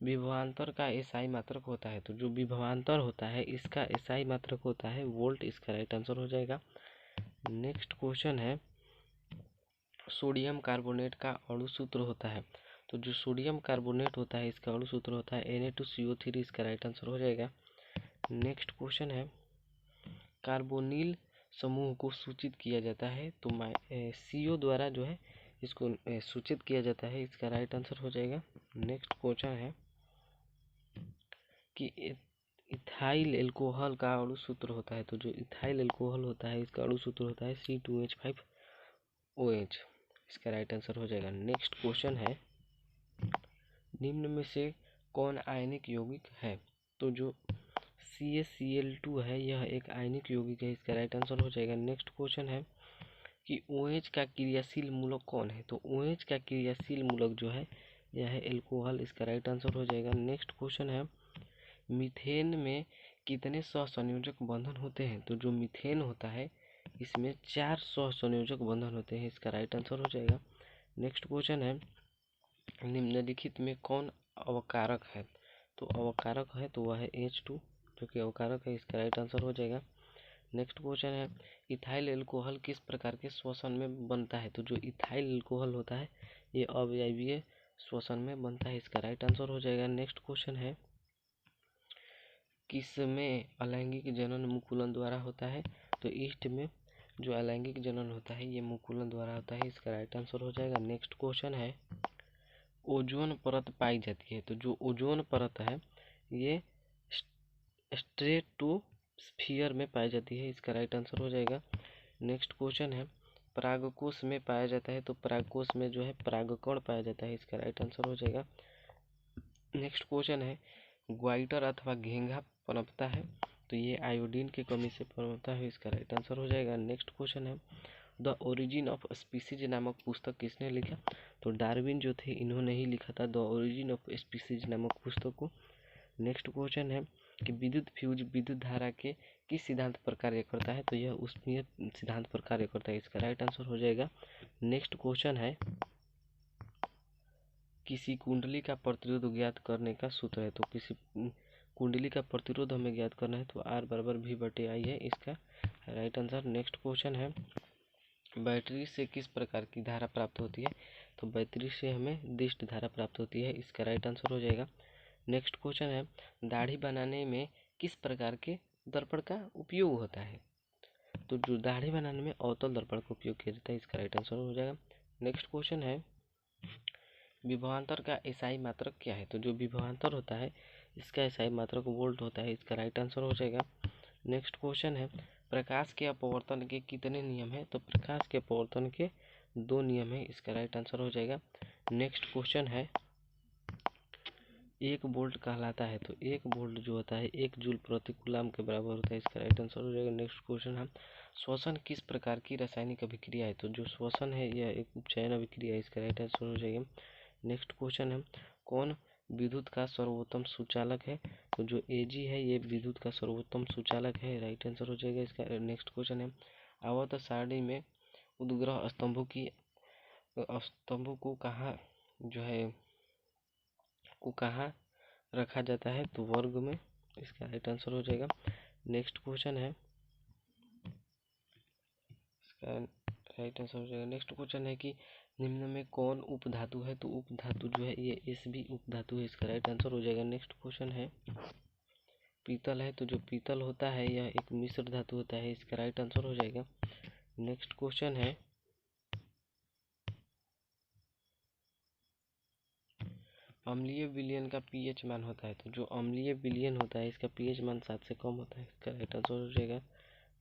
[SPEAKER 1] विभवांतर का SI मात्रक होता है। तो जो विभवांतर होता है इसका SI मात्रक होता है वोल्ट, इसका राइट आंसर हो जाएगा। नेक्स्ट क्वेश्चन है, सोडियम कार्बोनेट का अणु सूत्र होता है। तो जो सोडियम कार्बोनेट होता है इसका अणु सूत्र होता है Na2CO3, इसका राइट आंसर हो जाएगा। नेक्स्ट क्वेश्चन है, कार्बोनिल समूह को सूचित किया जाता है तो CO द्वारा जो है इसको सूचित किया जाता है, इसका राइट आंसर हो जाएगा। नेक्स्ट क्वेश्चन है कि इथाइल एल्कोहल का अणु सूत्र होता है। तो जो इथाइल एल्कोहल होता है इसका अणु सूत्र होता है C2H5OH, इसका राइट आंसर हो जाएगा। नेक्स्ट क्वेश्चन है, निम्न में से कौन आयनिक यौगिक है? तो जो CaCl2 है यह एक आयनिक यौगिक है, इसका राइट आंसर हो जाएगा। नेक्स्ट क्वेश्चन है कि OH का क्रियाशील मूलक कौन है? तो OH का क्रियाशील मूलक जो है यह है एल्कोहल, इसका राइट आंसर हो जाएगा। नेक्स्ट क्वेश्चन है, मीथेन में कितने सहसंयोजक बंधन होते हैं? तो जो मीथेन होता है इसमें 4 सहसंयोजक बंधन होते हैं, इसका राइट आंसर हो जाएगा। नेक्स्ट क्वेश्चन है, निम्नलिखित में कौन अवकारक है? तो अवकारक है तो वह है H2 जो कि अवकारक है, इसका राइट आंसर हो जाएगा। नेक्स्ट क्वेश्चन है इथाइल एल्कोहल किस प्रकार के श्वसन में बनता है। तो जो इथाइल एल्कोहल होता है ये अवायवीय श्वसन में बनता है, इसका राइट आंसर हो जाएगा। नेक्स्ट क्वेश्चन है किसमें अलैंगिक जनन मुकुलन द्वारा होता है। तो ईस्ट में जो अलैंगिक जनन होता है ये मुकुलन द्वारा होता है, इसका राइट आंसर हो जाएगा। नेक्स्ट क्वेश्चन है ओजोन परत पाई जाती है। तो जो ओजोन परत है ये स्ट्रेटोस्फियर में पाई जाती है, इसका राइट आंसर हो जाएगा। नेक्स्ट क्वेश्चन है परागकोश में पाया जाता है। तो परागकोश में जो है परागकण पाया जाता है, इसका राइट आंसर हो जाएगा। नेक्स्ट क्वेश्चन है ग्वाइटर अथवा घेंघा पनपता है। तो ये आयोडीन की कमी से पनपता है, इसका राइट आंसर हो जाएगा। नेक्स्ट क्वेश्चन है द ओरिजिन ऑफ स्पीसीज नामक पुस्तक किसने लिखा। तो डार्विन जो थे इन्होंने ही लिखा था द ओरिजिन ऑफ स्पीसीज नामक पुस्तक को। नेक्स्ट क्वेश्चन है कि विद्युत फ्यूज विद्युत धारा के किस सिद्धांत पर कार्य करता है। तो यह उष्मीय सिद्धांत पर कार्य करता है, इसका राइट आंसर हो जाएगा। नेक्स्ट क्वेश्चन है किसी कुंडली का प्रतिरोध ज्ञात करने का सूत्र है। तो किसी कुंडली का प्रतिरोध हमें ज्ञात करना है तो R बराबर V/I है, इसका राइट आंसर। नेक्स्ट क्वेश्चन है बैटरी से किस प्रकार की धारा प्राप्त होती है। तो बैटरी से हमें दिष्ट धारा प्राप्त होती है, इसका राइट आंसर हो जाएगा। नेक्स्ट क्वेश्चन है दाढ़ी बनाने में किस प्रकार के दर्पण का उपयोग होता है। तो जो दाढ़ी बनाने में अवतल दर्पण का उपयोग किया जाता है, इसका राइट आंसर हो जाएगा। नेक्स्ट क्वेश्चन है विभवांतर का एसआई मात्रक क्या है। तो जो विभवांतर होता है इसका एसआई मात्रक वोल्ट होता है, इसका राइट आंसर हो जाएगा। नेक्स्ट क्वेश्चन है प्रकाश के अपवर्तन के कितने नियम है। तो प्रकाश के अपवर्तन के 2 नियम है, इसका राइट आंसर हो जाएगा। नेक्स्ट क्वेश्चन है 1 वोल्ट कहलाता है। तो 1 वोल्ट जो होता है 1 जूल प्रति कूलम के बराबर होता है, इसका राइट आंसर हो जाएगा। नेक्स्ट क्वेश्चन है श्वसन किस प्रकार की रासायनिक अभिक्रिया है। तो जो श्वसन है यह एक उपचयन अभिक्रिया है, इसका राइट आंसर हो जाएगा। नेक्स्ट क्वेश्चन है कौन विद्युत का सर्वोत्तम सुचालक है। तो जो Ag है ये विद्युत का सर्वोत्तम सुचालक है, राइट आंसर हो जाएगा इसका। नेक्स्ट क्वेश्चन है आवर्त सारणी में उद्ग्रह स्तंभों को कहाँ रखा जाता है। तो वर्ग में, इसका राइट आंसर हो जाएगा। नेक्स्ट क्वेश्चन है इसका राइट आंसर हो जाएगा। नेक्स्ट क्वेश्चन है कि निम्न में कौन उपधातु है। तो उपधातु जो है ये Sb उपधातु है, इसका राइट आंसर हो जाएगा। नेक्स्ट क्वेश्चन है पीतल है। तो जो पीतल होता है यह एक मिश्र धातु होता है, इसका राइट आंसर हो जाएगा। नेक्स्ट क्वेश्चन है अम्लीय विलयन का pH मान होता है। तो जो अम्लीय विलयन होता है इसका pH मान 7 से कम होता है, इसका राइट आंसर हो जाएगा।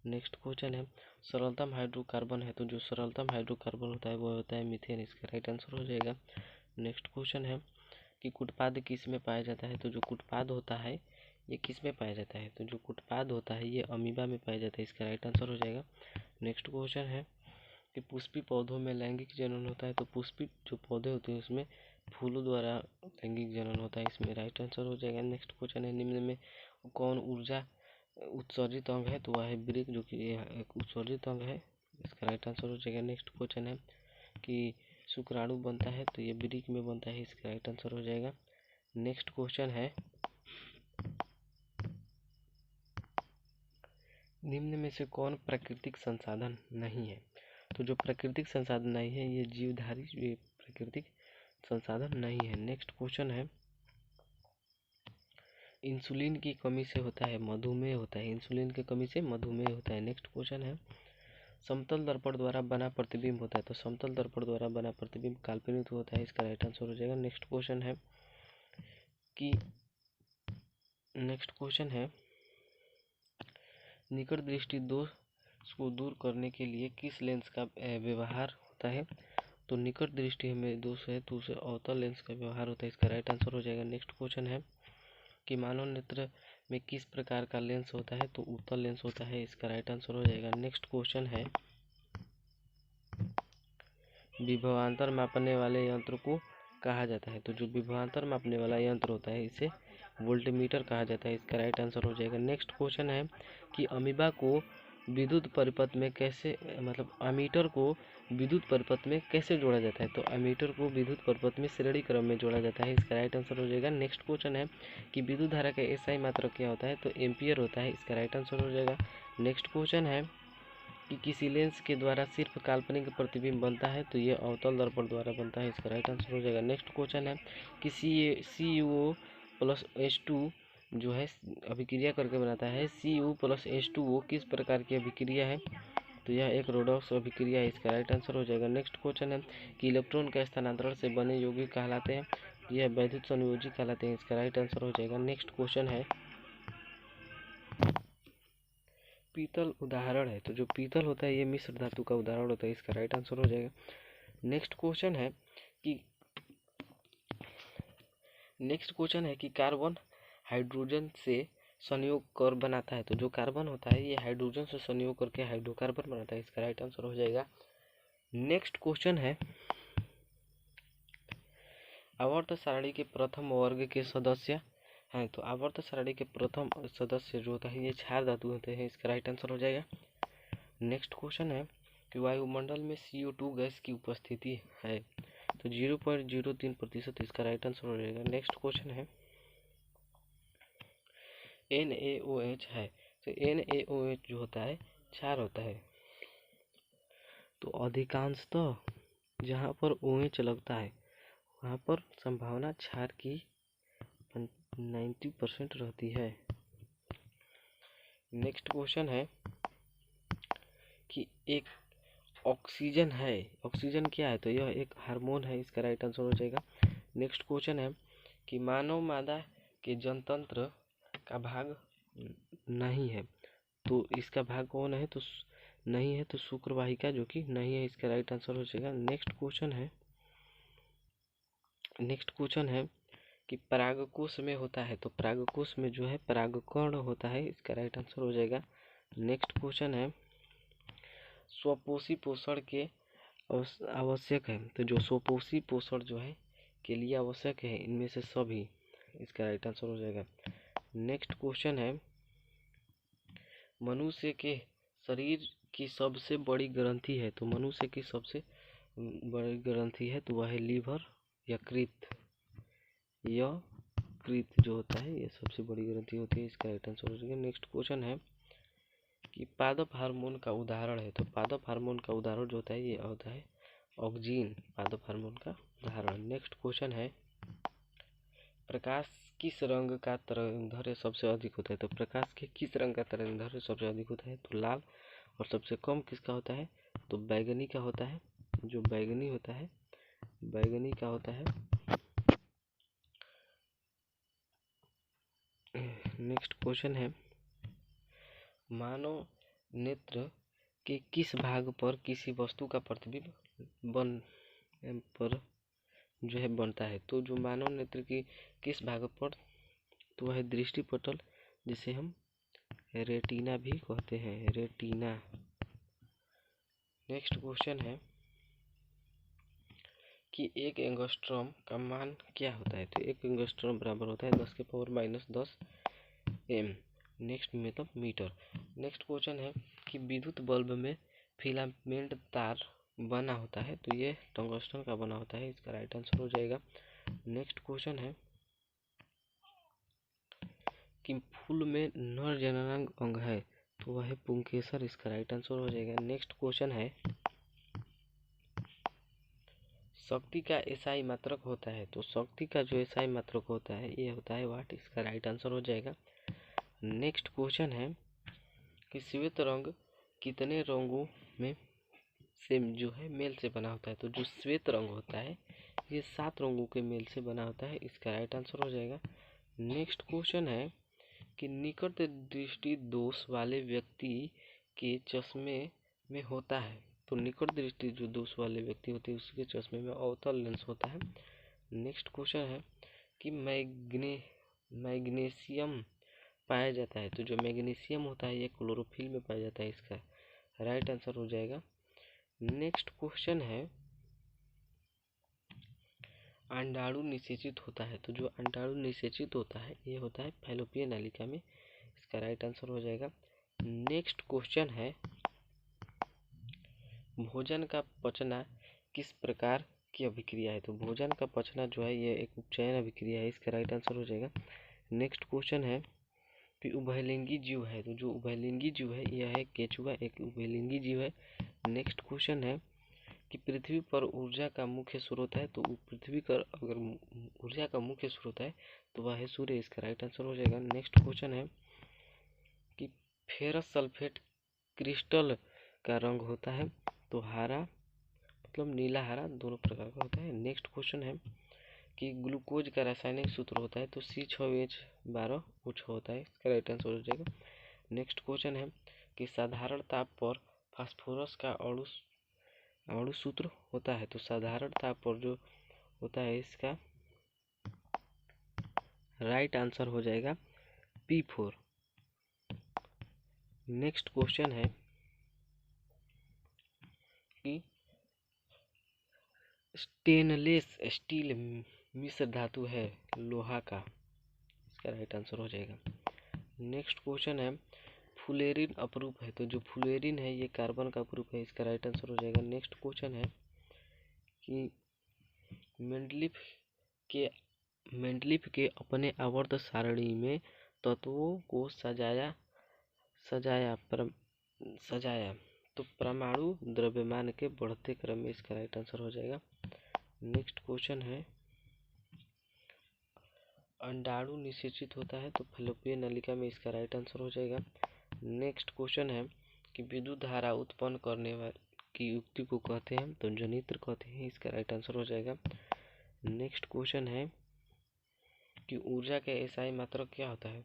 [SPEAKER 1] नेक्स्ट क्वेश्चन है सरलतम हाइड्रोकार्बन है। तो जो सरलतम हाइड्रोकार्बन होता है वह होता है मीथेन, इसका राइट आंसर हो जाएगा। नेक्स्ट क्वेश्चन है कि कुटपाद किस में पाया जाता है। तो जो कुटपाद होता है ये किस में पाया जाता है। तो जो कुटपाद होता है ये अमीबा में पाया जाता है, इसका राइट आंसर हो जाएगा। नेक्स्ट क्वेश्चन है कि पुष्पी पौधों में लैंगिक जनन होता है। तो पुष्पी जो पौधे होते हैं उसमें फूलों द्वारा लैंगिक जनन होता है, इसमें राइट आंसर हो जाएगा। नेक्स्ट क्वेश्चन है निम्न में कौन ऊर्जा उत्सर्जित अंग है। तो वह है वृक्क, जो कि एक उत्सर्जित अंग है, इसका राइट आंसर हो जाएगा। नेक्स्ट क्वेश्चन है कि शुक्राणु बनता है। तो ये वृक्क में बनता है, इसका राइट आंसर हो जाएगा। नेक्स्ट क्वेश्चन है निम्न में से कौन प्राकृतिक संसाधन नहीं है। तो जो प्राकृतिक संसाधन नहीं है ये जीवधारी प्राकृतिक संसाधन नहीं है। नेक्स्ट क्वेश्चन है इंसुलिन की कमी से होता है मधुमेह होता है, इंसुलिन की कमी से मधुमेह होता है। नेक्स्ट क्वेश्चन है समतल दर्पण द्वारा बना प्रतिबिंब होता है। तो समतल दर्पण द्वारा बना प्रतिबिंब काल्पनिक होता है, इसका राइट आंसर हो जाएगा। नेक्स्ट क्वेश्चन है कि निकट दृष्टि दोष को दूर करने के लिए किस लेंस का व्यवहार होता है। तो निकट दृष्टि में दोष है तो उसे अवतल लेंस का व्यवहार होता है, इसका राइट आंसर हो जाएगा। नेक्स्ट क्वेश्चन है कि मानव नेत्र में किस प्रकार का लेंस होता है। तो उत्तल लेंस होता है, इसका राइट आंसर हो जाएगा। नेक्स्ट क्वेश्चन है विभवांतर मापने वाले यंत्र को कहा जाता है। तो जो विभवांतर मापने वाला यंत्र होता है इसे वोल्टमीटर कहा जाता है, इसका राइट आंसर हो जाएगा। नेक्स्ट क्वेश्चन है कि अमीबा को विद्युत परिपथ में कैसे मतलब अमीटर को विद्युत परिपथ में कैसे जोड़ा जाता है? तो अमीटर को विद्युत परिपथ में श्रेणी क्रम में जोड़ा जाता है। इसका राइट आंसर हो जाएगा। नेक्स्ट क्वेश्चन है कि विद्युत धारा का एसआई मात्रक क्या होता है? तो एम्पियर होता है। इसका राइट आंसर हो जाएगा। नेक्स्ट क्वेश्चन है कि किसी लेंस के द्वारा सिर्फ काल्पनिक प्रतिबिंब बनता है? तो ये अवतल दर्पण द्वारा बनता है। इसका राइट आंसर हो जाएगा। नेक्स्ट क्वेश्चन है कि CuO प्लस H2 जो है अभिक्रिया करके बनाता है। Cu प्लस H2O किस प्रकार की अभिक्रिया है? तो यह एक रेडॉक्स अभिक्रिया है। इसका राइट आंसर हो जाएगा। नेक्स्ट क्वेश्चन है कि इलेक्ट्रॉन का स्थानांतरण से बने यौगिक कहलाते हैं? यह वैद्युत संयोजी कहलाते हैं। इसका राइट आंसर हो जाएगा। नेक्स्ट क्वेश्चन है पीतल उदाहरण है। तो जो पीतल होता है ये मिश्र धातु का उदाहरण होता है। इसका राइट आंसर हो जाएगा। नेक्स्ट क्वेश्चन है कि कार्बन हाइड्रोजन से संयोग कर बनाता है? तो जो कार्बन होता है ये हाइड्रोजन से संयोग करके हाइड्रोकार्बन बनाता है। इसका राइट आंसर हो जाएगा। नेक्स्ट क्वेश्चन है आवर्त सारणी के प्रथम वर्ग के सदस्य हैं? तो आवर्त सारणी के प्रथम सदस्य जो होता है ये क्षार धातु होते हैं। इसका राइट आंसर हो जाएगा। नेक्स्ट क्वेश्चन है कि वायुमंडल में CO2 गैस की उपस्थिति है? तो 0.03%। इसका राइट आंसर हो जाएगा। नेक्स्ट क्वेश्चन है NaOH है। तो NaOH जो होता है क्षार होता है। तो अधिकांशतः जहाँ पर OH लगता है वहाँ पर संभावना क्षार की 90% रहती है। नेक्स्ट क्वेश्चन है कि एक ऑक्सीजन है। ऑक्सीजन क्या है? तो यह एक हार्मोन है। इसका राइट आंसर हो जाएगा। नेक्स्ट क्वेश्चन है कि मानव मादा के जनतंत्र का भाग नहीं है? तो इसका भाग कौन है? तो नहीं है तो शुक्रवाहिका जो कि नहीं है। इसका राइट आंसर हो जाएगा। नेक्स्ट क्वेश्चन है कि परागकोश में होता है? तो परागकोश में जो है परागकण होता है। इसका राइट आंसर हो जाएगा। नेक्स्ट क्वेश्चन है स्वपोषी पोषण के आवश्यक है? तो जो स्वपोषी पोषण जो है के लिए आवश्यक है इनमें से सभी। इसका राइट आंसर हो जाएगा। नेक्स्ट क्वेश्चन है मनुष्य के शरीर की सबसे बड़ी ग्रंथि है? तो मनुष्य की सबसे बड़ी ग्रंथि है तो वह है लीवर या कृत जो होता है ये सबसे बड़ी ग्रंथि होती है। इसका राइट आंसर हो जाएगा। नेक्स्ट क्वेश्चन है कि पादप हार्मोन का उदाहरण है? तो पादप हार्मोन का उदाहरण जो होता है ये होता है ऑक्जीन पादप हार्मोन का उदाहरण। नेक्स्ट क्वेश्चन है प्रकाश किस रंग का तरंगदैर्घ्य सबसे अधिक होता है? तो प्रकाश के किस रंग का तरंगदैर्घ्य सबसे अधिक होता है? तो लाल। और सबसे कम किसका होता है? तो बैगनी का होता है। जो बैगनी होता है बैगनी का होता है। नेक्स्ट क्वेश्चन है मानव नेत्र के किस भाग पर किसी वस्तु का प्रतिबिंब जो है बनता है? तो जो मानव नेत्र की किस भाग पर? तो वह है दृष्टिपटल जिसे हम रेटिना भी कहते हैं। रेटिना। नेक्स्ट क्वेश्चन है कि एक एंगस्ट्रॉम का मान क्या होता है? तो एक एंगस्ट्रॉम बराबर होता है 10⁻⁻10 m। नेक्स्ट मतलब मीटर। नेक्स्ट क्वेश्चन है कि विद्युत बल्ब में फिलामेंट तार बना होता है? तो ये टंगस्टन का बना होता है। इसका राइट आंसर हो जाएगा। नेक्स्ट क्वेश्चन है कि फूल में नर जननांग अंग है? तो वह है पुंकेसर। इसका राइट आंसर हो जाएगा। नेक्स्ट क्वेश्चन है शक्ति का एसआई मात्रक होता है? तो शक्ति का जो एसआई मात्रक होता है ये होता है वाट। इसका राइट आंसर हो जाएगा। नेक्स्ट क्वेश्चन है कि श्वेत रंग कितने रंगों में से जो है मेल से बना होता है? तो जो श्वेत रंग होता है ये 7 रंगों के मेल से बना होता है। इसका राइट आंसर हो जाएगा। नेक्स्ट क्वेश्चन है कि निकट दृष्टि दोष वाले व्यक्ति के चश्मे में होता है? तो निकट दृष्टि जो दोष वाले व्यक्ति होते हैं उसके चश्मे में अवतल लेंस होता है। नेक्स्ट क्वेश्चन है कि मैग्नीशियम पाया जाता है? तो जो मैग्नीशियम होता है ये क्लोरोफिल में पाया जाता है। इसका राइट आंसर हो जाएगा। नेक्स्ट क्वेश्चन है अंडाणु निषेचित होता है? तो जो अंडाणु निषेचित होता है ये होता है फैलोपियन नलिका में। इसका राइट आंसर हो जाएगा। नेक्स्ट क्वेश्चन है, भोजन का पचना किस प्रकार की अभिक्रिया है। तो भोजन का पचना जो है ये एक उपचयन अभिक्रिया है, इसका राइट आंसर हो जाएगा। नेक्स्ट क्वेश्चन है कि उभयलिंगी जीव है। तो जो उभयलिंगी जीव है यह है केचुआ, एक उभयलिंगी जीव है। नेक्स्ट क्वेश्चन है कि पृथ्वी पर ऊर्जा का मुख्य स्रोत है। तो पृथ्वी का अगर ऊर्जा का मुख्य स्रोत है तो वह है सूर्य, इसका राइट आंसर हो जाएगा। नेक्स्ट क्वेश्चन है कि फेरस सल्फेट क्रिस्टल का रंग होता है। तो हरा मतलब नीला हरा दोनों प्रकार का होता है। नेक्स्ट क्वेश्चन है कि ग्लूकोज का रासायनिक सूत्र होता है। तो C6H12O6 होता है, इसका राइट आंसर हो जाएगा। नेक्स्ट क्वेश्चन है कि साधारण ताप पर फास्फोरस का अणु सूत्र होता है। तो साधारण ताप पर जो होता है इसका राइट आंसर हो जाएगा P4। नेक्स्ट क्वेश्चन है कि स्टेनलेस स्टील मिश्र धातु है लोहा का, इसका राइट आंसर हो जाएगा। नेक्स्ट क्वेश्चन है फुलेरिन अपरूप है। तो जो फुलेरिन है ये कार्बन का अपरूप है, इसका राइट आंसर हो जाएगा। नेक्स्ट क्वेश्चन है कि मेंडलीफ के अपने आवर्त सारणी में तत्वों को सजाया तो परमाणु द्रव्यमान के बढ़ते क्रम में, इसका राइट आंसर हो जाएगा। नेक्स्ट क्वेश्चन है अंडाणु निषेचित होता है तो फैलोपियन नलिका में, इसका राइट आंसर हो जाएगा। नेक्स्ट क्वेश्चन है कि विद्युत धारा उत्पन्न करने वाली की युक्ति को कहते हैं। तो जनित्र कहते हैं, इसका राइट आंसर हो जाएगा। नेक्स्ट क्वेश्चन है कि ऊर्जा का एसआई मात्रक क्या होता है।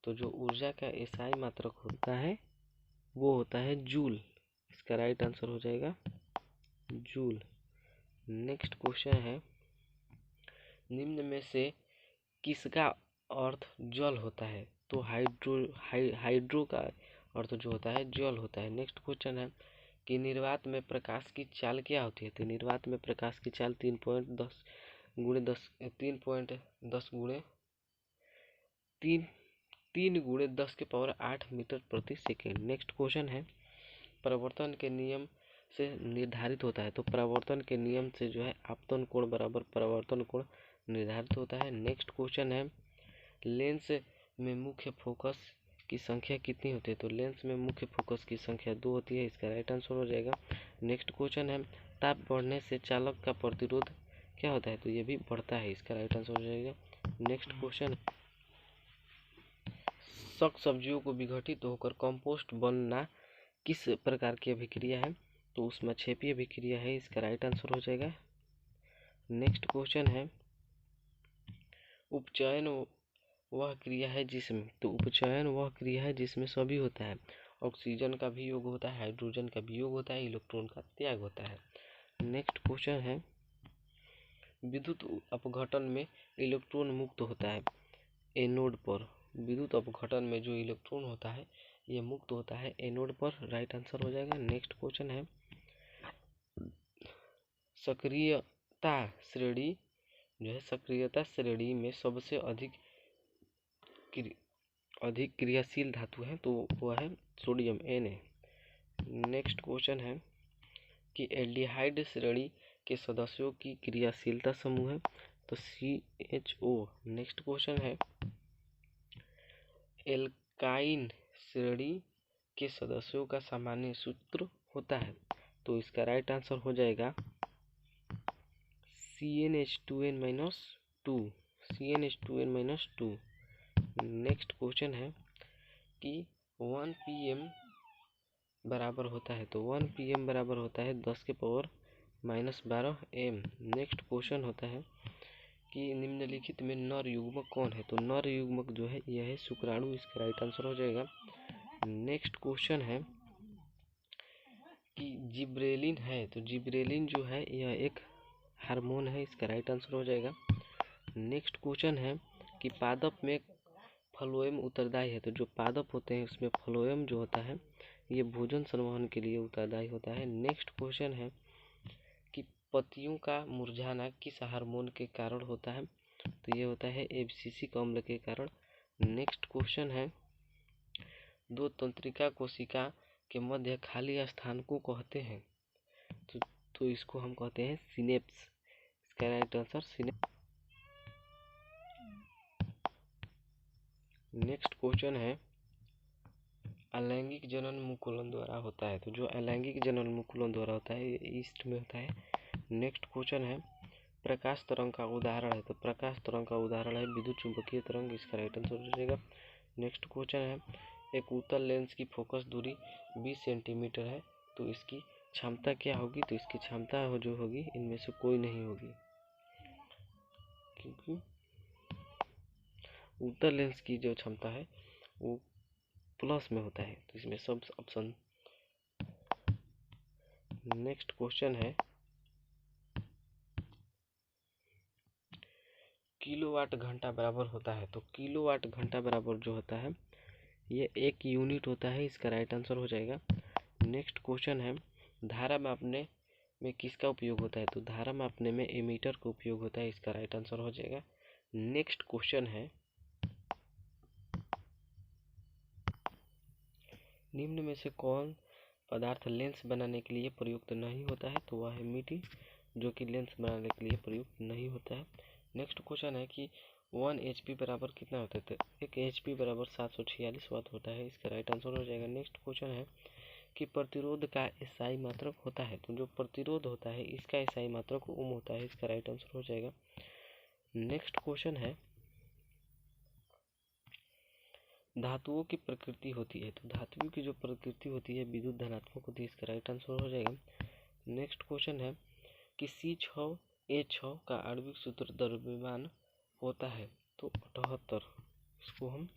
[SPEAKER 1] तो जो ऊर्जा का एसआई मात्रक होता है वो होता है जूल, इसका राइट आंसर हो जाएगा जूल। नेक्स्ट क्वेश्चन है निम्न में से किसका अर्थ जल होता है। तो हाइड्रो का अर्थ जो होता है जल होता है। नेक्स्ट क्वेश्चन है कि निर्वात में प्रकाश की चाल क्या होती है। तो निर्वात में प्रकाश की चाल 3.10 गुणे 10 के पावर 8 मीटर प्रति सेकेंड। नेक्स्ट क्वेश्चन है परावर्तन के नियम से निर्धारित होता है। तो परावर्तन के नियम से जो है आपतन कोण बराबर परावर्तन कोण निर्धारित होता है। नेक्स्ट क्वेश्चन है लेंस में मुख्य फोकस की संख्या कितनी होती है। तो लेंस में मुख्य फोकस की संख्या 2 होती है, इसका राइट आंसर हो जाएगा। नेक्स्ट क्वेश्चन है ताप बढ़ने से चालक का प्रतिरोध क्या होता है। तो ये भी बढ़ता है, इसका राइट आंसर हो जाएगा। नेक्स्ट क्वेश्चन शाक सब्जियों को विघटित होकर कंपोस्ट बनना किस प्रकार की अभिक्रिया है। तो ऊष्माक्षेपीय अभिक्रिया है, इसका राइट आंसर हो जाएगा। नेक्स्ट क्वेश्चन है उपचयन वह क्रिया है जिसमें, तो उपचयन वह क्रिया है जिसमें सभी होता है, ऑक्सीजन का भी योग होता है, हाइड्रोजन का भी योग होता है, इलेक्ट्रॉन का त्याग होता है। नेक्स्ट क्वेश्चन है विद्युत अपघटन में इलेक्ट्रॉन मुक्त होता है एनोड पर। विद्युत अपघटन में जो इलेक्ट्रॉन होता है ये मुक्त होता है एनोड पर, राइट आंसर हो जाएगा। नेक्स्ट क्वेश्चन है सक्रियता श्रेणी जो है सक्रियता श्रेणी में सबसे अधिक क्रियाशील धातु है तो वह है सोडियम Na। नेक्स्ट क्वेश्चन है कि एल्डिहाइड श्रेणी के सदस्यों की क्रियाशीलता समूह है तो CHO। नेक्स्ट क्वेश्चन है एल्काइन श्रेणी के सदस्यों का सामान्य सूत्र होता है तो इसका राइट आंसर हो जाएगा CnH2n-2। नेक्स्ट क्वेश्चन है कि 1 pm बराबर होता है तो 1 pm बराबर होता है 10 के पावर -12 m। नेक्स्ट क्वेश्चन होता है कि निम्नलिखित में नर युग्मक कौन है। तो नर युग्मक जो है यह है शुक्राणु, इसका राइट आंसर हो जाएगा। नेक्स्ट क्वेश्चन है कि जिब्रेलिन है तो जिब्रेलिन जो है यह एक हार्मोन है, इसका राइट आंसर हो जाएगा। नेक्स्ट क्वेश्चन है कि पादप में फ्लोएम उत्तरदायी है तो जो पादप होते हैं उसमें फ्लोएम जो होता है ये भोजन संवहन के लिए उत्तरदायी होता है। नेक्स्ट क्वेश्चन है कि पत्तियों का मुरझाना किस हार्मोन के कारण होता है तो ये होता है एब्सिसिक अम्ल के कारण। नेक्स्ट क्वेश्चन है दो तंत्रिका कोशिका के मध्य खाली स्थान को कहते हैं? तो इसको हम कहते हैं सिनेप्स। इसका right answer synapse. Next question है, अलैंगिक जनन मुकुलन द्वारा होता है। तो जो अलैंगिक जनन मुकुलन द्वारा होता है ये ईस्ट में होता है। नेक्स्ट क्वेश्चन है, प्रकाश तरंग का उदाहरण है। तो प्रकाश तरंग का उदाहरण है विद्युत चुंबकीय तरंग। इसका राइट आंसर हो जाएगा। नेक्स्ट क्वेश्चन है, एक उत्तल लेंस की फोकस दूरी 20 सेंटीमीटर है, तो इसकी क्षमता क्या होगी? तो इसकी क्षमता जो होगी इनमें से कोई नहीं होगी, क्योंकि उत्तल लेंस की जो क्षमता है वो प्लस में होता है, तो इसमें सब ऑप्शन। नेक्स्ट क्वेश्चन है, किलोवाट घंटा बराबर होता है। तो किलोवाट घंटा बराबर जो होता है ये एक यूनिट होता है। इसका राइट आंसर हो जाएगा। नेक्स्ट क्वेश्चन है, धारा मापने में किसका उपयोग होता है? तो धारा मापने में एमीटर का उपयोग होता है। इसका राइट आंसर हो जाएगा। नेक्स्ट क्वेश्चन है, निम्न में से कौन पदार्थ लेंस बनाने के लिए प्रयुक्त नहीं होता है? तो वह है मिट्टी, जो कि लेंस बनाने के लिए प्रयुक्त नहीं होता है। नेक्स्ट क्वेश्चन है कि 1 HP बराबर कितना होता है? तो 1 HP बराबर 746 वाट होता है। इसका राइट आंसर हो जाएगा। नेक्स्ट क्वेश्चन है कि प्रतिरोध का एसआई मात्रक होता है। तो जो प्रतिरोध होता है इसका एसआई मात्रक ओम होता है। इसका राइट आंसर हो जाएगा। नेक्स्ट क्वेश्चन है, धातुओं की प्रकृति होती है। तो धातुओं की जो प्रकृति होती है विद्युत धनात्मक होती है। इसका राइट आंसर हो जाएगा। नेक्स्ट क्वेश्चन है कि C6H6 का आणविक सूत्र द्रव्यमान होता है। तो 78। इसको हम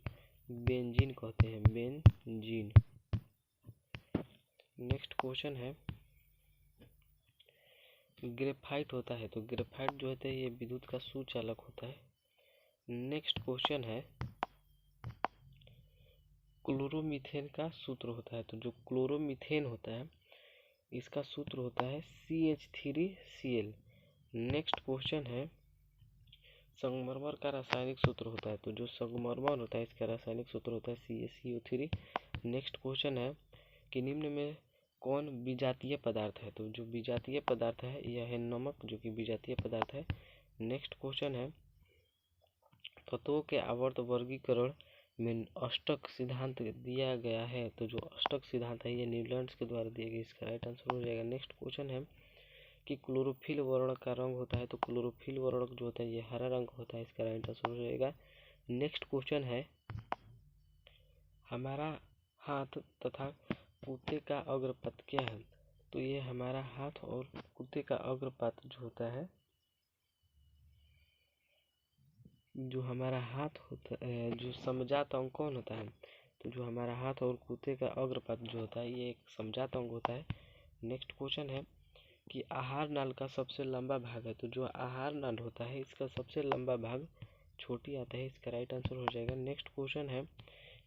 [SPEAKER 1] बेंजीन कहते हैं, बेंजीन। नेक्स्ट क्वेश्चन है, ग्रेफाइट होता है। तो ग्रेफाइट जो होता है ये विद्युत का सुचालक होता है। नेक्स्ट क्वेश्चन है, क्लोरोमीथेन का सूत्र होता है। तो जो क्लोरोमीथेन होता है इसका सूत्र होता है CH3Cl। नेक्स्ट क्वेश्चन है, संगमरमर का रासायनिक सूत्र होता है। तो जो संगमरमर होता है इसका रासायनिक सूत्र होता है CaCO3। नेक्स्ट क्वेश्चन है कि निम्न में कौन विजातीय पदार्थ है? तो जो विजातीय पदार्थ है यह है नमक, जो कि विजातीय पदार्थ है। नेक्स्ट क्वेश्चन है, तत्वों के आवर्त वर्गीकरण में अष्टक सिद्धांत दिया गया है। तो जो अष्टक सिद्धांत है ये न्यूलैंड्स के द्वारा दिया गया। इसका राइट आंसर हो जाएगा। नेक्स्ट क्वेश्चन है कि क्लोरोफिल वर्ण का रंग होता है। तो क्लोरोफिल वर्ण जो होता है ये हरा रंग होता है। इसका राइट आंसर हो जाएगा। नेक्स्ट क्वेश्चन है, हमारा हाथ तथा कुत्ते का अग्रपात क्या है? तो ये हमारा हाथ और कुत्ते का अग्रपात जो होता है, जो हमारा हाथ होता है, जो समजात अंग कौन होता है? तो जो हमारा हाथ और कुत्ते का अग्रपात जो होता है ये एक समजात अंग होता है। नेक्स्ट क्वेश्चन है कि आहार नाल का सबसे लंबा भाग है। तो जो आहार नाल होता है इसका सबसे लंबा भाग छोटी आता है। इसका राइट आंसर हो जाएगा। नेक्स्ट क्वेश्चन है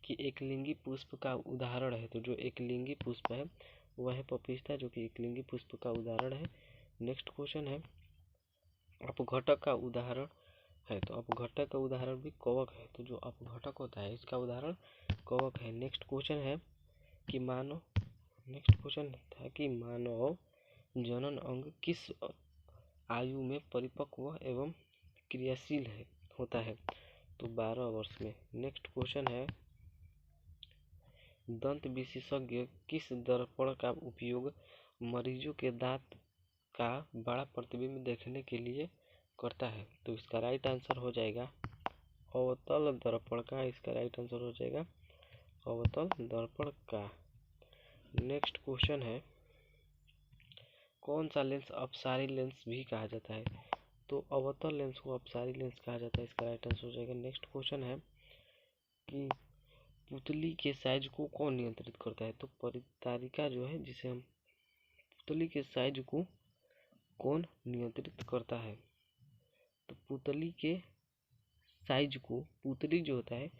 [SPEAKER 1] कि एकलिंगी पुष्प का उदाहरण है। तो जो एकलिंगी पुष्प है वह है पपीता, जो कि एकलिंगी पुष्प का उदाहरण है। नेक्स्ट क्वेश्चन है, अपघटक का उदाहरण है। तो अपघटक का उदाहरण भी कवक है। तो जो अपघटक होता है इसका उदाहरण कवक है। नेक्स्ट क्वेश्चन है कि नेक्स्ट क्वेश्चन था कि मानव जनन अंग किस आयु में परिपक्व एवं क्रियाशील होता है? तो 12 वर्ष में। नेक्स्ट क्वेश्चन है, दंत विशेषज्ञ किस दर्पण का उपयोग मरीजों के दांत का बड़ा प्रतिबिंब देखने के लिए करता है? तो इसका राइट आंसर हो जाएगा अवतल दर्पण का। इसका राइट आंसर हो जाएगा अवतल दर्पण का। नेक्स्ट क्वेश्चन है, कौन सा लेंस अपसारी लेंस भी कहा जाता है? तो अवतल लेंस को अपसारी लेंस कहा जाता है। इसका राइट आंसर हो जाएगा। नेक्स्ट क्वेश्चन है कि पुतली के साइज को कौन नियंत्रित करता है? तो परितारिका जो है, जिसे हम पुतली के साइज को कौन नियंत्रित करता है? तो पुतली के साइज को, पुतली जो होता है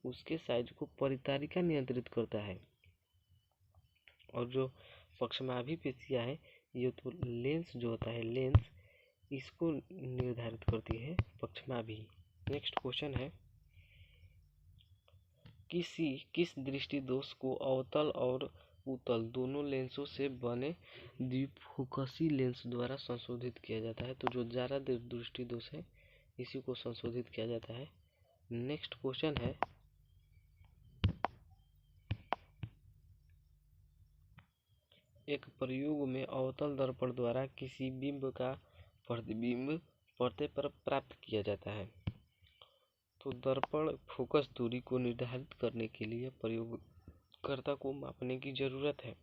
[SPEAKER 1] उसके साइज को परितारिका नियंत्रित करता है। और जो पक्षमाभी पेशियां है ये तो लेंस जो होता है, लेंस इसको निर्धारित करती है पक्षमाभी। नेक्स्ट क्वेश्चन है, किस दृष्टि दोष को अवतल और उत्तल दोनों लेंसों से बने द्विफोकसी लेंस द्वारा संशोधित किया जाता है। तो जो ज़्यादा दृष्टि दोष है इसी को संशोधित किया जाता है। नेक्स्ट क्वेश्चन है, एक प्रयोग में अवतल दर्पण द्वारा किसी बिंब का प्रतिबिंब पर्दे पर प्राप्त किया जाता है। तो दर्पण फोकस दूरी को निर्धारित करने के लिए प्रयोगकर्ता को मापने की जरूरत है।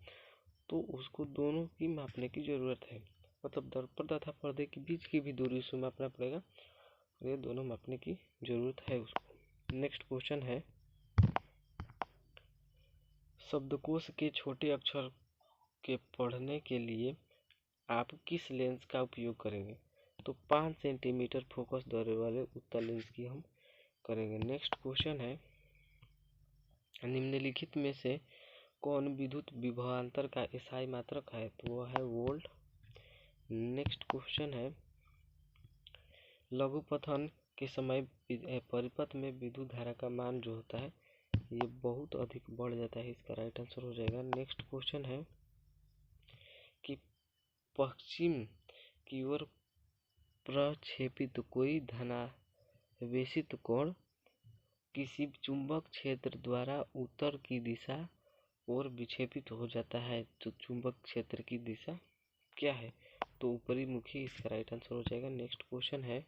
[SPEAKER 1] तो उसको दोनों की मापने की जरूरत है, मतलब दर्पण तथा पर्दे के बीच की भी दूरी उसको मापना पड़ेगा। ये दोनों मापने की जरूरत है उसको। नेक्स्ट क्वेश्चन है, शब्दकोश के छोटे अक्षर के पढ़ने के लिए आप किस लेंस का उपयोग करेंगे? तो 5 सेंटीमीटर फोकस दौरे वाले उत्तल लेंस की हम करेंगे। नेक्स्ट क्वेश्चन है, निम्नलिखित में से कौन विद्युत विभवांतर का SI मात्रक है? तो वह है वोल्ट। नेक्स्ट क्वेश्चन है, लघुपथन के समय परिपथ में विद्युत धारा का मान जो होता है ये बहुत अधिक बढ़ जाता है, इसका राइट आंसर हो जाएगा। नेक्स्ट क्वेश्चन है कि पश्चिम की ओर प्रक्षेपित कोई धनावेशित कोण किसी चुंबक क्षेत्र द्वारा उत्तर की दिशा और विक्षेपित हो जाता है। तो चुंबक क्षेत्र की दिशा क्या है? तो ऊपरी मुखी, इसका राइट आंसर हो जाएगा। नेक्स्ट क्वेश्चन है,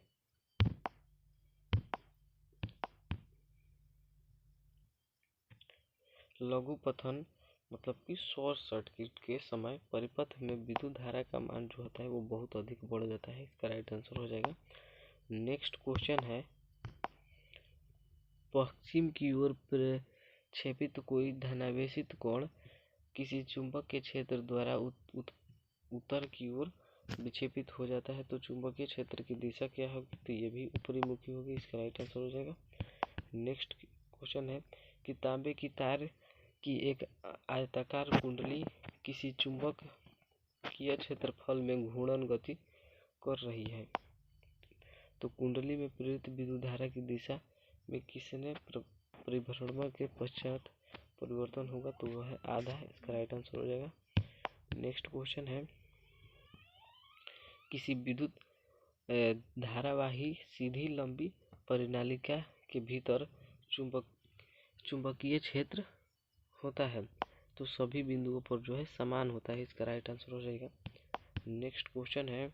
[SPEAKER 1] लघुपथन मतलब कि शॉर्ट सर्किट के समय परिपथ में विद्युत धारा का मान जो होता है वो बहुत अधिक बढ़ जाता है, इसका राइट आंसर हो जाएगा। नेक्स्ट क्वेश्चन है, पश्चिम की ओर प्रक्षेपित कोई धनावेशित कोण किसी चुंबक के क्षेत्र द्वारा उत्तर की ओर विक्षेपित हो जाता है। तो चुंबकीय क्षेत्र की दिशा क्या होगी? तो ये भी ऊपरी मुखी होगी, इसका राइट आंसर हो जाएगा। नेक्स्ट क्वेश्चन है कि तांबे की तार की एक आयताकार कुंडली किसी चुंबक किया क्षेत्रफल में घूर्णन गति कर रही है। तो कुंडली में प्रेरित विद्युत धारा की दिशा में किसने परिभ्रमण के पश्चात परिवर्तन होगा? तो वह है आधा, इसका राइट आंसर हो जाएगा। नेक्स्ट क्वेश्चन है, किसी विद्युत धारावाही सीधी लंबी परिनालिका के भीतर चुंबकीय क्षेत्र होता है तो सभी बिंदुओं पर जो है समान होता है, इसका राइट आंसर हो जाएगा। नेक्स्ट क्वेश्चन है,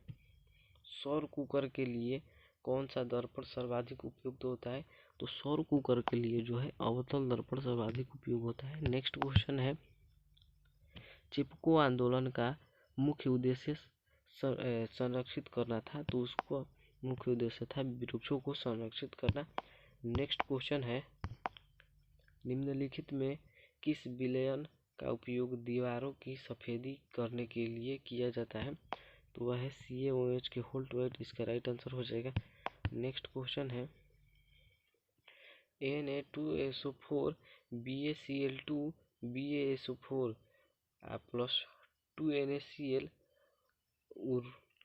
[SPEAKER 1] सौर कुकर के लिए कौन सा दर्पण सर्वाधिक उपयुक्त होता है? तो सौर कुकर के लिए जो है अवतल दर्पण सर्वाधिक उपयोग होता है। नेक्स्ट क्वेश्चन है, चिपको आंदोलन का मुख्य उद्देश्य संरक्षित करना था, तो उसको मुख्य उद्देश्य था वृक्षों को संरक्षित करना। नेक्स्ट क्वेश्चन है, निम्नलिखित में किस विलयन का उपयोग दीवारों की सफेदी करने के लिए किया जाता है? तो वह है CaOH के होल्ट वेट, इसका राइट आंसर हो जाएगा। नेक्स्ट क्वेश्चन है, Na2SO4 BaCl2 BaSO4 plus 2NaCl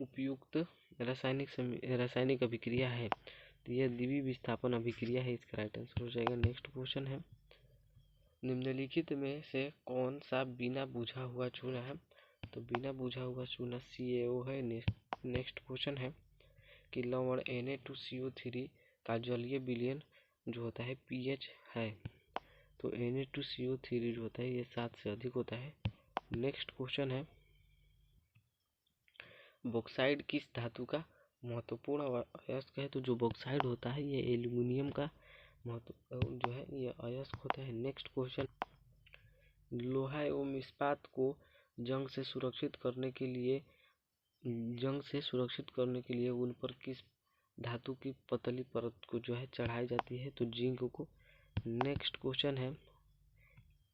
[SPEAKER 1] उपयुक्त रासायनिक अभिक्रिया है, तो यह द्वितीय विस्थापन अभिक्रिया है, इसका राइट आंसर हो जाएगा। नेक्स्ट क्वेश्चन है, निम्नलिखित में से कौन सा बिना बुझा हुआ चूना है? तो बिना बुझा हुआ चूना CaO है। नेक्स्ट क्वेश्चन है कि लवण Na2CO3 का जलीय विलयन जो होता है pH है, तो Na2CO3 जो होता है ये 7 से अधिक होता है। नेक्स्ट क्वेश्चन है, बॉक्साइड किस धातु का महत्वपूर्ण अयस्क है? तो जो बॉक्साइड होता है ये एल्यूमिनियम का महत्व जो है ये अयस्क होता है। नेक्स्ट क्वेश्चन, लोहा एवं इस्पात को जंग से सुरक्षित करने के लिए उन पर किस धातु की पतली परत को जो है चढ़ाई जाती है? तो जिंक को। नेक्स्ट क्वेश्चन है,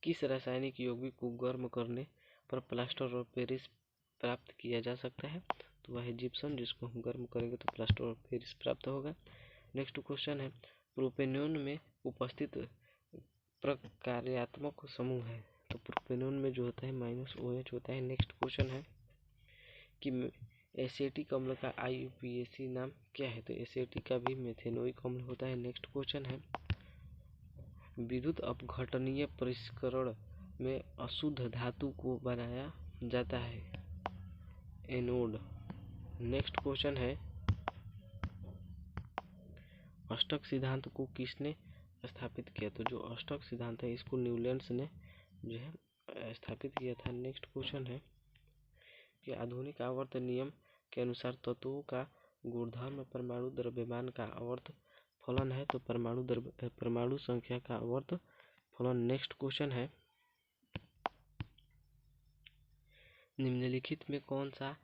[SPEAKER 1] किस रासायनिक यौगिक को गर्म करने पर प्लास्टर ऑफ पेरिस प्राप्त किया जा सकता है? तो वह है जिप्सम, जिसको हम गर्म करेंगे तो प्लास्टर ऑफ पेरिस प्राप्त होगा। नेक्स्ट क्वेश्चन है, प्रोपेनॉन में उपस्थित प्रकार्यात्मक समूह है, तो प्रोपेनॉन में जो होता है -OH होता है। नेक्स्ट क्वेश्चन है कि एसिटिक अम्ल का IUPAC नाम क्या है? तो एसिटिक का भी मेथेनोइक अम्ल होता है। नेक्स्ट क्वेश्चन है, विद्युत अपघटनीय परिष्करण में अशुद्ध धातु को बनाया जाता है, एनोड। नेक्स्ट क्वेश्चन है, अष्टक सिद्धांत को किसने स्थापित किया? तो जो अष्टक सिद्धांत है इसको न्यूलैंड्स ने जो है स्थापित किया था। नेक्स्ट क्वेश्चन है कि आधुनिक आवर्त नियम के अनुसार तत्वों का गुणधर्म परमाणु द्रव्यमान का आवर्त फलन है, तो परमाणु संख्या का आवर्त फलन। नेक्स्ट क्वेश्चन है, निम्नलिखित में कौन सा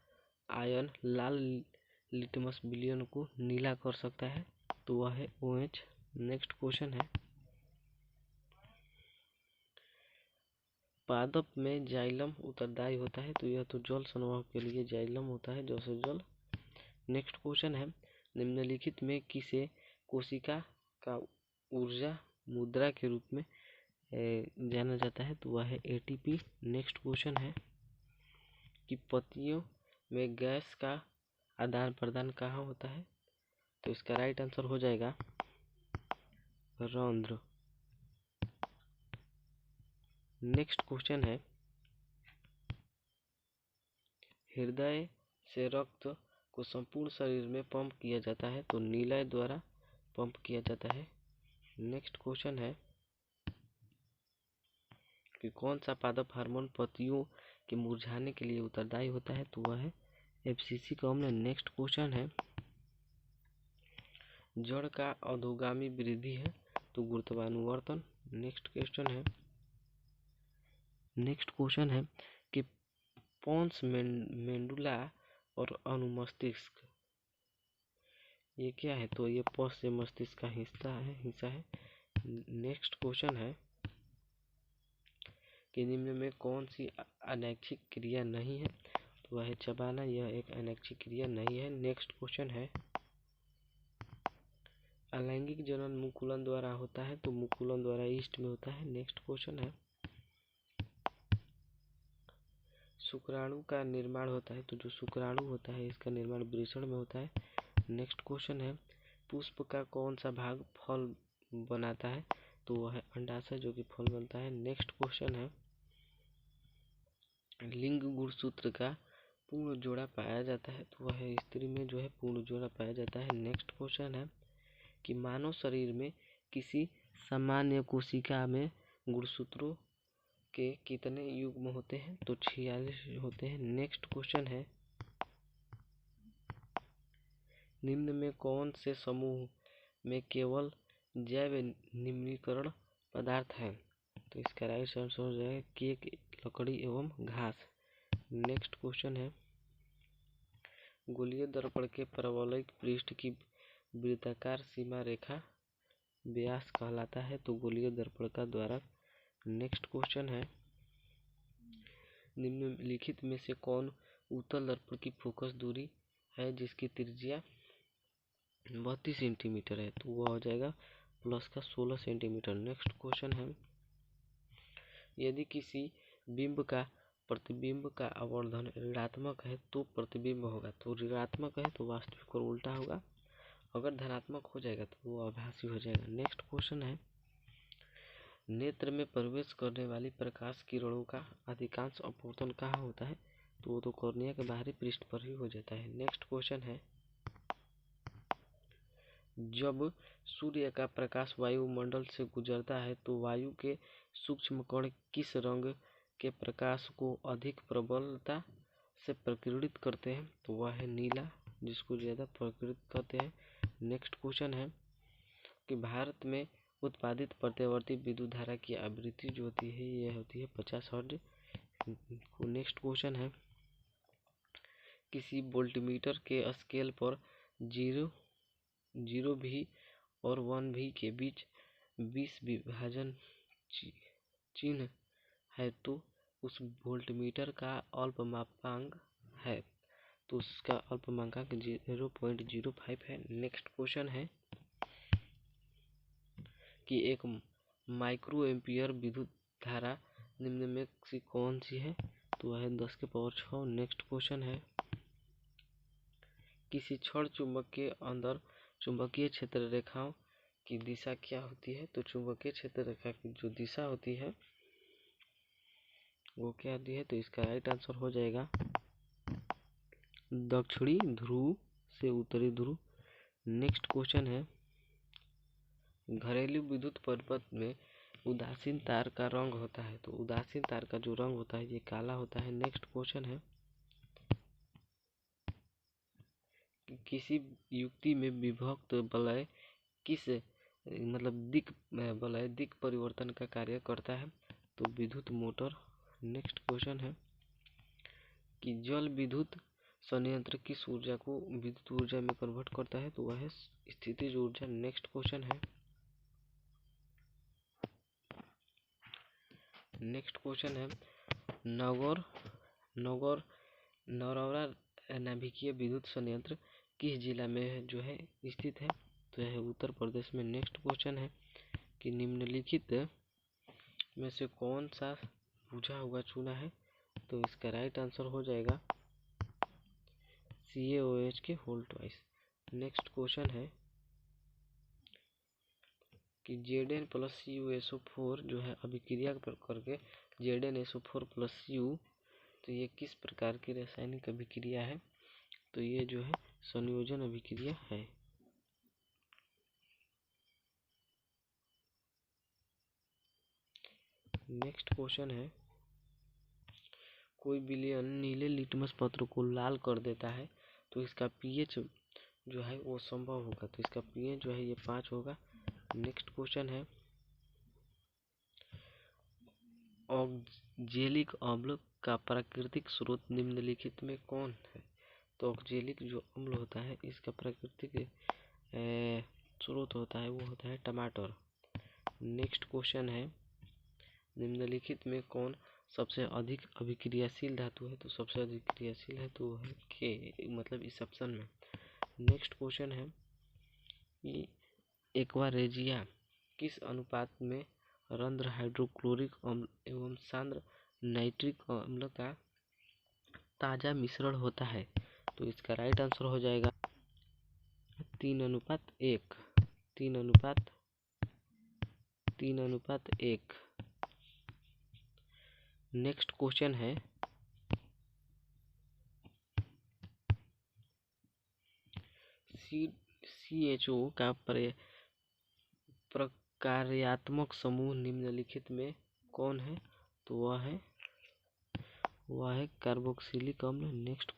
[SPEAKER 1] आयन लाल लिटमस विलयन को नीला कर सकता है? तो वह है OH। नेक्स्ट क्वेश्चन है, पादप में जाइलम उत्तरदायी होता है, तो यह तो जल संवहन के लिए जाइलम होता है, जैसे जल। नेक्स्ट क्वेश्चन है, निम्नलिखित में किसे कोशिका का ऊर्जा मुद्रा के रूप में जाना जाता है? तो वह है ATP। नेक्स्ट क्वेश्चन है कि पत्तियों में गैस का आदान प्रदान कहाँ होता है? तो इसका राइट आंसर हो जाएगा रंध्र। नेक्स्ट क्वेश्चन है, हृदय से रक्त को संपूर्ण शरीर में पंप किया जाता है, तो नीलय द्वारा पंप किया जाता है। नेक्स्ट क्वेश्चन है कि कौन सा पादप हार्मोन पत्तियों के मुरझाने के लिए उत्तरदायी होता है? तो वह है FCC अम्ल। नेक्स्ट क्वेश्चन है, जड़ का अधोगामी वृद्धि है, तो गुरुत्वानुवर्तन। नेक्स्ट क्वेश्चन है कि पोन्स मेंडुला और अनुमस्तिष्क ये क्या है? तो ये पश से मस्तिष्क का हिस्सा है। नेक्स्ट क्वेश्चन है कि निम्न में कौन सी अनैच्छिक क्रिया नहीं है? तो वह है चबाना, यह एक अनैच्छिक क्रिया नहीं है। नेक्स्ट क्वेश्चन है, अलैंगिक जनन मुकुलन द्वारा होता है, तो मुकुलन द्वारा ईस्ट में होता है। नेक्स्ट क्वेश्चन है, शुक्राणु का निर्माण होता है, तो जो शुक्राणु होता है इसका निर्माण वृषण में होता है। नेक्स्ट क्वेश्चन है, पुष्प का कौन सा भाग फल बनाता है? तो वह है अंडाशय जो कि फल बनता है। नेक्स्ट क्वेश्चन है, लिंग गुणसूत्र का पूर्ण जोड़ा पाया जाता है, तो वह है स्त्री में जो है पूर्ण जोड़ा पाया जाता है। नेक्स्ट क्वेश्चन है कि मानव शरीर में किसी सामान्य कोशिका में गुणसूत्रों के कितने युग्म होते हैं? तो 46 होते हैं। नेक्स्ट क्वेश्चन है, निम्न में कौन से समूह में केवल जैव निम्नीकरण पदार्थ है? तो इसका राइट आंसर हो जाएगा केक, लकड़ी एवं घास। नेक्स्ट क्वेश्चन है, गोलीय दर्पण के परवलयिक पृष्ठ की वृत्ताकार सीमा रेखा व्यास कहलाता है, तो गोलीय दर्पण का द्वारा। नेक्स्ट क्वेश्चन है, निम्नलिखित में से कौन उत्तल दर्पण की फोकस दूरी है जिसकी त्रिज्या 32 सेंटीमीटर है? तो वह हो जाएगा प्लस का 16 सेंटीमीटर। नेक्स्ट क्वेश्चन है, यदि किसी बिंब का प्रतिबिंब का आवर्धन ऋणात्मक है तो प्रतिबिंब होगा, तो ऋणात्मक है तो वास्तविक और उल्टा होगा, अगर धनात्मक हो जाएगा तो वो आभासी हो जाएगा। नेक्स्ट क्वेश्चन है, नेत्र में प्रवेश करने वाली प्रकाश किरणों का अधिकांश अपवर्तन कहाँ होता है? तो वो तो कॉर्निया के बाहरी पृष्ठ पर ही हो जाता है। नेक्स्ट क्वेश्चन है, जब सूर्य का प्रकाश वायुमंडल से गुजरता है तो वायु के सूक्ष्म कण किस रंग के प्रकाश को अधिक प्रबलता से प्रकीर्णित करते हैं? तो वह है नीला, जिसको ज़्यादा प्रकीर्णित करते हैं। नेक्स्ट क्वेश्चन है कि भारत में उत्पादित प्रत्यावर्ती विद्युत धारा की आवृत्ति जो होती है यह होती है 50 हर्ट्ज। नेक्स्ट क्वेश्चन है, किसी वोल्टमीटर के स्केल पर 0 भी और 1 भी के बीच 20 विभाजन चिन्ह है तो उस वोल्टमीटर का अल्पमापांक है, तो उसका अल्पमापांक 0.05 है। नेक्स्ट क्वेश्चन है कि एक माइक्रो एम्पियर विद्युत धारा निम्न में से कौन सी है? तो वह है 10 के पावर 6। नेक्स्ट क्वेश्चन है, किसी छड़ चुंबक के अंदर चुंबकीय क्षेत्र रेखाओं की दिशा क्या होती है? तो चुंबकीय क्षेत्र रेखा की जो दिशा होती है वो क्या होती है? तो इसका राइट आंसर हो जाएगा दक्षिणी ध्रुव से उत्तरी ध्रुव। नेक्स्ट क्वेश्चन है, घरेलू विद्युत परिपथ में उदासीन तार का रंग होता है। तो उदासीन तार का जो रंग होता है ये काला होता है। नेक्स्ट क्वेश्चन है, किसी युक्ति में विभक्त वलय किस दिक वलय दिक परिवर्तन का कार्य करता है? तो विद्युत मोटर। नेक्स्ट क्वेश्चन है कि जल विद्युत संयंत्र किस ऊर्जा को विद्युत ऊर्जा में कन्वर्ट करता है? तो वह है स्थितिज ऊर्जा। नेक्स्ट क्वेश्चन है, नगौर नगौर नरौरा नाभिकीय विद्युत संयंत्र किस जिला में जो है स्थित है? तो यह उत्तर प्रदेश में। नेक्स्ट क्वेश्चन है कि निम्नलिखित में से कौन सा बुझा हुआ चूना है? तो इसका राइट आंसर हो जाएगा CaOH के होल ट्वाइस। नेक्स्ट क्वेश्चन है कि Zn प्लस CuSO4 जो है अभिक्रिया करके ZnSO4 प्लस Cu, तो ये किस प्रकार की रासायनिक अभिक्रिया है? तो ये जो है संयोजन अभिक्रिया है। नेक्स्ट क्वेश्चन है, कोई विलयन नीले लिटमस पत्र को लाल कर देता है तो इसका पीएच जो है वो संभव होगा। तो इसका पीएच जो है ये 5 होगा। नेक्स्ट क्वेश्चन है, ऑक्जेलिक अम्ल का प्राकृतिक स्रोत निम्नलिखित में कौन है? तो ऑक्जेलिक जो अम्ल होता है इसका प्राकृतिक स्रोत होता है वो होता है टमाटर। नेक्स्ट क्वेश्चन है, निम्नलिखित में कौन सबसे अधिक अभिक्रियाशील धातु है? तो सबसे अधिक क्रियाशील है तो है के, इस ऑप्शन में। नेक्स्ट क्वेश्चन है कि एक्वारेजिया किस अनुपात में रंध्र हाइड्रोक्लोरिक अम्ल एवं सांद्र नाइट्रिक अम्ल का ताजा मिश्रण होता है? तो इसका राइट आंसर हो जाएगा 3:1। 3:1। नेक्स्ट क्वेश्चन है, CHO का प्रकार्यात्मक समूह निम्नलिखित में कौन है? तो वह है कार्बोक्सिलिक अम्ल। नेक्स्ट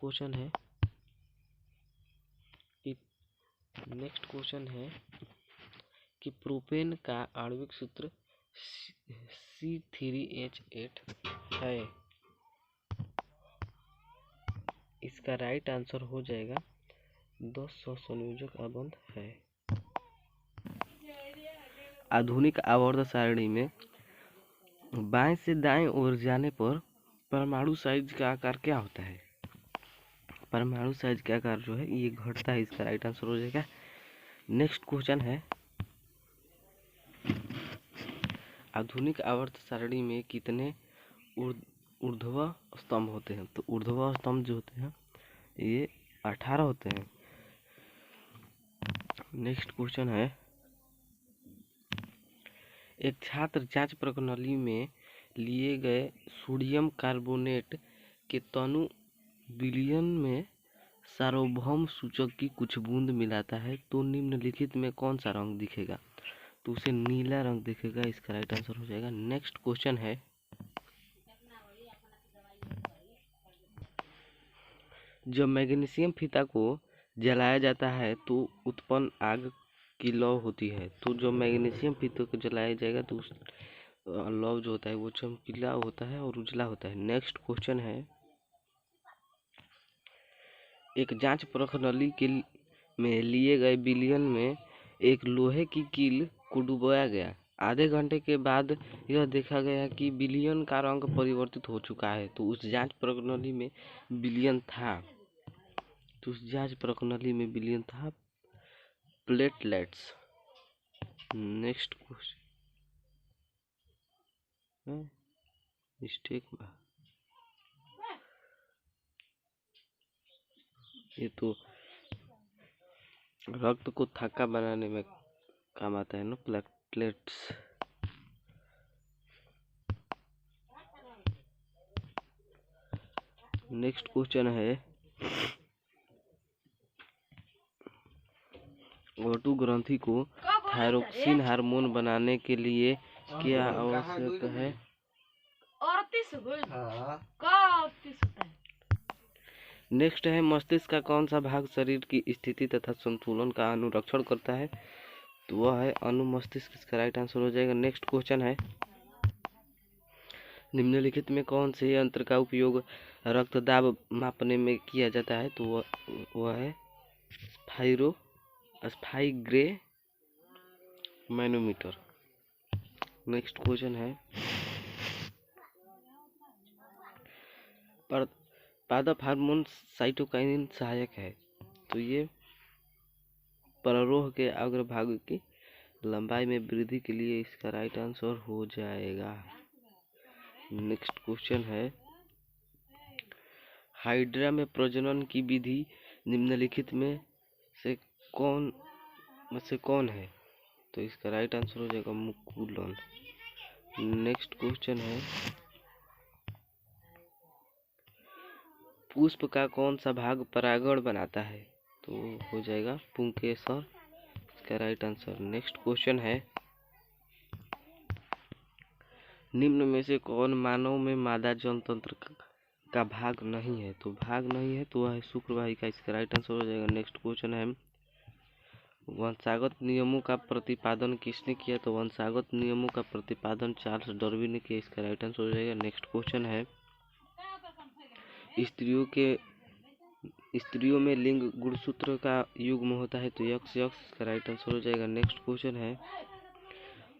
[SPEAKER 1] क्वेश्चन है कि प्रोपेन का आणविक सूत्र C3H8 है। इसका राइट आंसर हो जाएगा 10 संयोजक आबंध है। आधुनिक आवर्त सारणी में बाएं से दाएं ओर जाने पर परमाणु साइज का आकार क्या होता है? परमाणु साइज का आकार जो है ये घटता है। इसका राइट आंसर हो जाएगा। नेक्स्ट क्वेश्चन है, आधुनिक आवर्त सारणी में कितने ऊर्ध्व स्तंभ होते हैं? तो ऊर्ध्व स्तंभ जो होते हैं ये 18 होते हैं। नेक्स्ट क्वेश्चन है, एक छात्र जांच प्रणाली में लिए गए सोडियम कार्बोनेट के तनु विलयन में सार्वभौम सूचक की कुछ बूंद मिलाता है तो निम्नलिखित में कौन सा रंग दिखेगा? तो उसे नीला रंग दिखेगा। इसका राइट आंसर हो जाएगा। नेक्स्ट क्वेश्चन है, जब मैग्नीशियम फीता को जलाया जाता है तो उत्पन्न आग की लौ होती है। तो जब मैग्नीशियम फीता को जलाया जाएगा तो उस लौ जो होता है वो चमकीला होता है और उजला होता है। नेक्स्ट क्वेश्चन है, एक जांच प्रणाली के में लिए गए विलयन में एक लोहे की कील को डुबोया गया। आधे घंटे के बाद यह देखा गया कि विलयन का रंग परिवर्तित हो चुका है। तो उस जांच प्रणाली में विलयन था प्लेटलेट्स। नेक्स्ट क्वेश्चन मिस्टेक ये तो रक्त को थक्का बनाने में काम आता है ना, प्लेटलेट्स। नेक्स्ट क्वेश्चन है, O2 ग्रंथि को थायरोक्सिन हार्मोन बनाने के लिए क्या आवश्यक है? नेक्स्ट है, मस्तिष्क का कौन सा भाग शरीर की स्थिति तथा संतुलन का अनुरक्षण करता है? तो वह है अनुमस्तिष्क। इसका राइट आंसर हो जाएगा। नेक्स्ट क्वेश्चन है, निम्नलिखित में कौन से यंत्र का उपयोग रक्तदाब मापने में किया जाता है? तो वह है स्पाइग्रे मैनोमीटर। नेक्स्ट क्वेश्चन है, पादप हार्मोन साइटोकाइनिन सहायक है, तो ये पररोह के अग्रभाग की लंबाई में वृद्धि के लिए इसका राइट आंसर हो जाएगा। नेक्स्ट क्वेश्चन है, हाइड्रा में प्रजनन की विधि निम्नलिखित में से कौन है? तो इसका राइट आंसर हो जाएगा मुकुलन। नेक्स्ट क्वेश्चन है, पुष्प का कौन सा भाग परागण बनाता है? तो हो जाएगा पुंकेसर। इसका राइट आंसर। नेक्स्ट क्वेश्चन है, निम्न में से कौन मानव में मादा जनतंत्र का भाग नहीं है? तो भाग नहीं है तो वह है शुक्रवाहिका। इसका राइट आंसर हो जाएगा। नेक्स्ट क्वेश्चन है, वंशागत नियमों का प्रतिपादन किसने किया? तो वंशागत नियमों का प्रतिपादन चार्ल्स डार्विन ने किया। इसका राइट आंसर हो जाएगा। नेक्स्ट क्वेश्चन है, स्त्रियों में लिंग गुणसूत्र का युग्म होता है, तो यक्स। इसका राइट आंसर हो जाएगा। नेक्स्ट क्वेश्चन है,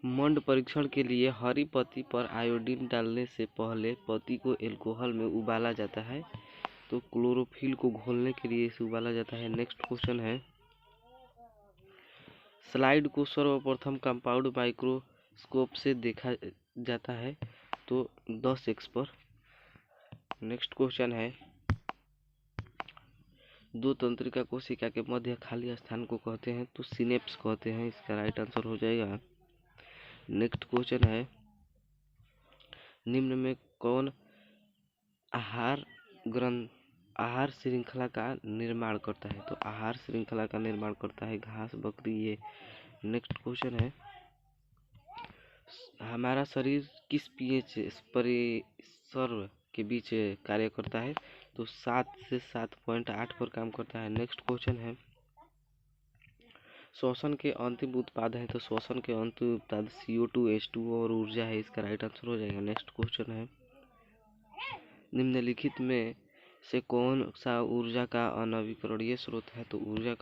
[SPEAKER 1] मंड परीक्षण के लिए हरी पत्ती पर आयोडीन डालने से पहले पत्ती को एल्कोहल में उबाला जाता है, तो क्लोरोफिल को घोलने के लिए इसे उबाला जाता है। नेक्स्ट क्वेश्चन है, स्लाइड को सर्वप्रथम कंपाउंड माइक्रोस्कोप से देखा जाता है, तो 10x पर। नेक्स्ट क्वेश्चन है, दो तंत्रिका कोशिका के मध्य खाली स्थान को कहते हैं, तो सिनेप्स कहते हैं। इसका राइट आंसर हो जाएगा। नेक्स्ट क्वेश्चन है, निम्न में कौन आहार श्रृंखला का निर्माण करता है? तो आहार श्रृंखला का निर्माण करता है घास, बकरी, ये। नेक्स्ट क्वेश्चन है, हमारा शरीर किस पीएच परिसर के बीच कार्य करता है? तो 7 से 7.8 पर काम करता है। नेक्स्ट क्वेश्चन है, श्वसन के अंतिम उत्पाद है, तो श्वसन के अंतिम उत्पाद CO2, H2O और ऊर्जा है। इसका राइट आंसर हो जाएगा। नेक्स्ट क्वेश्चन है, निम्नलिखित में से कौन सा ऊर्जा का अनवीकरणीय स्रोत है? तो ऊर्जा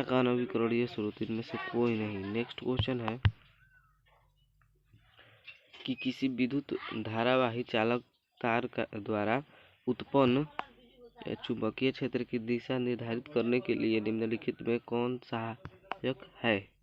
[SPEAKER 1] का अनवीकरणीय स्रोत है इनमें से कोई नहीं। नेक्स्ट क्वेश्चन है कि किसी विद्युत धारावाही चालक तार का द्वारा उत्पन्न चुंबकीय क्षेत्र की दिशा निर्धारित करने के लिए निम्नलिखित में कौन सहायक है?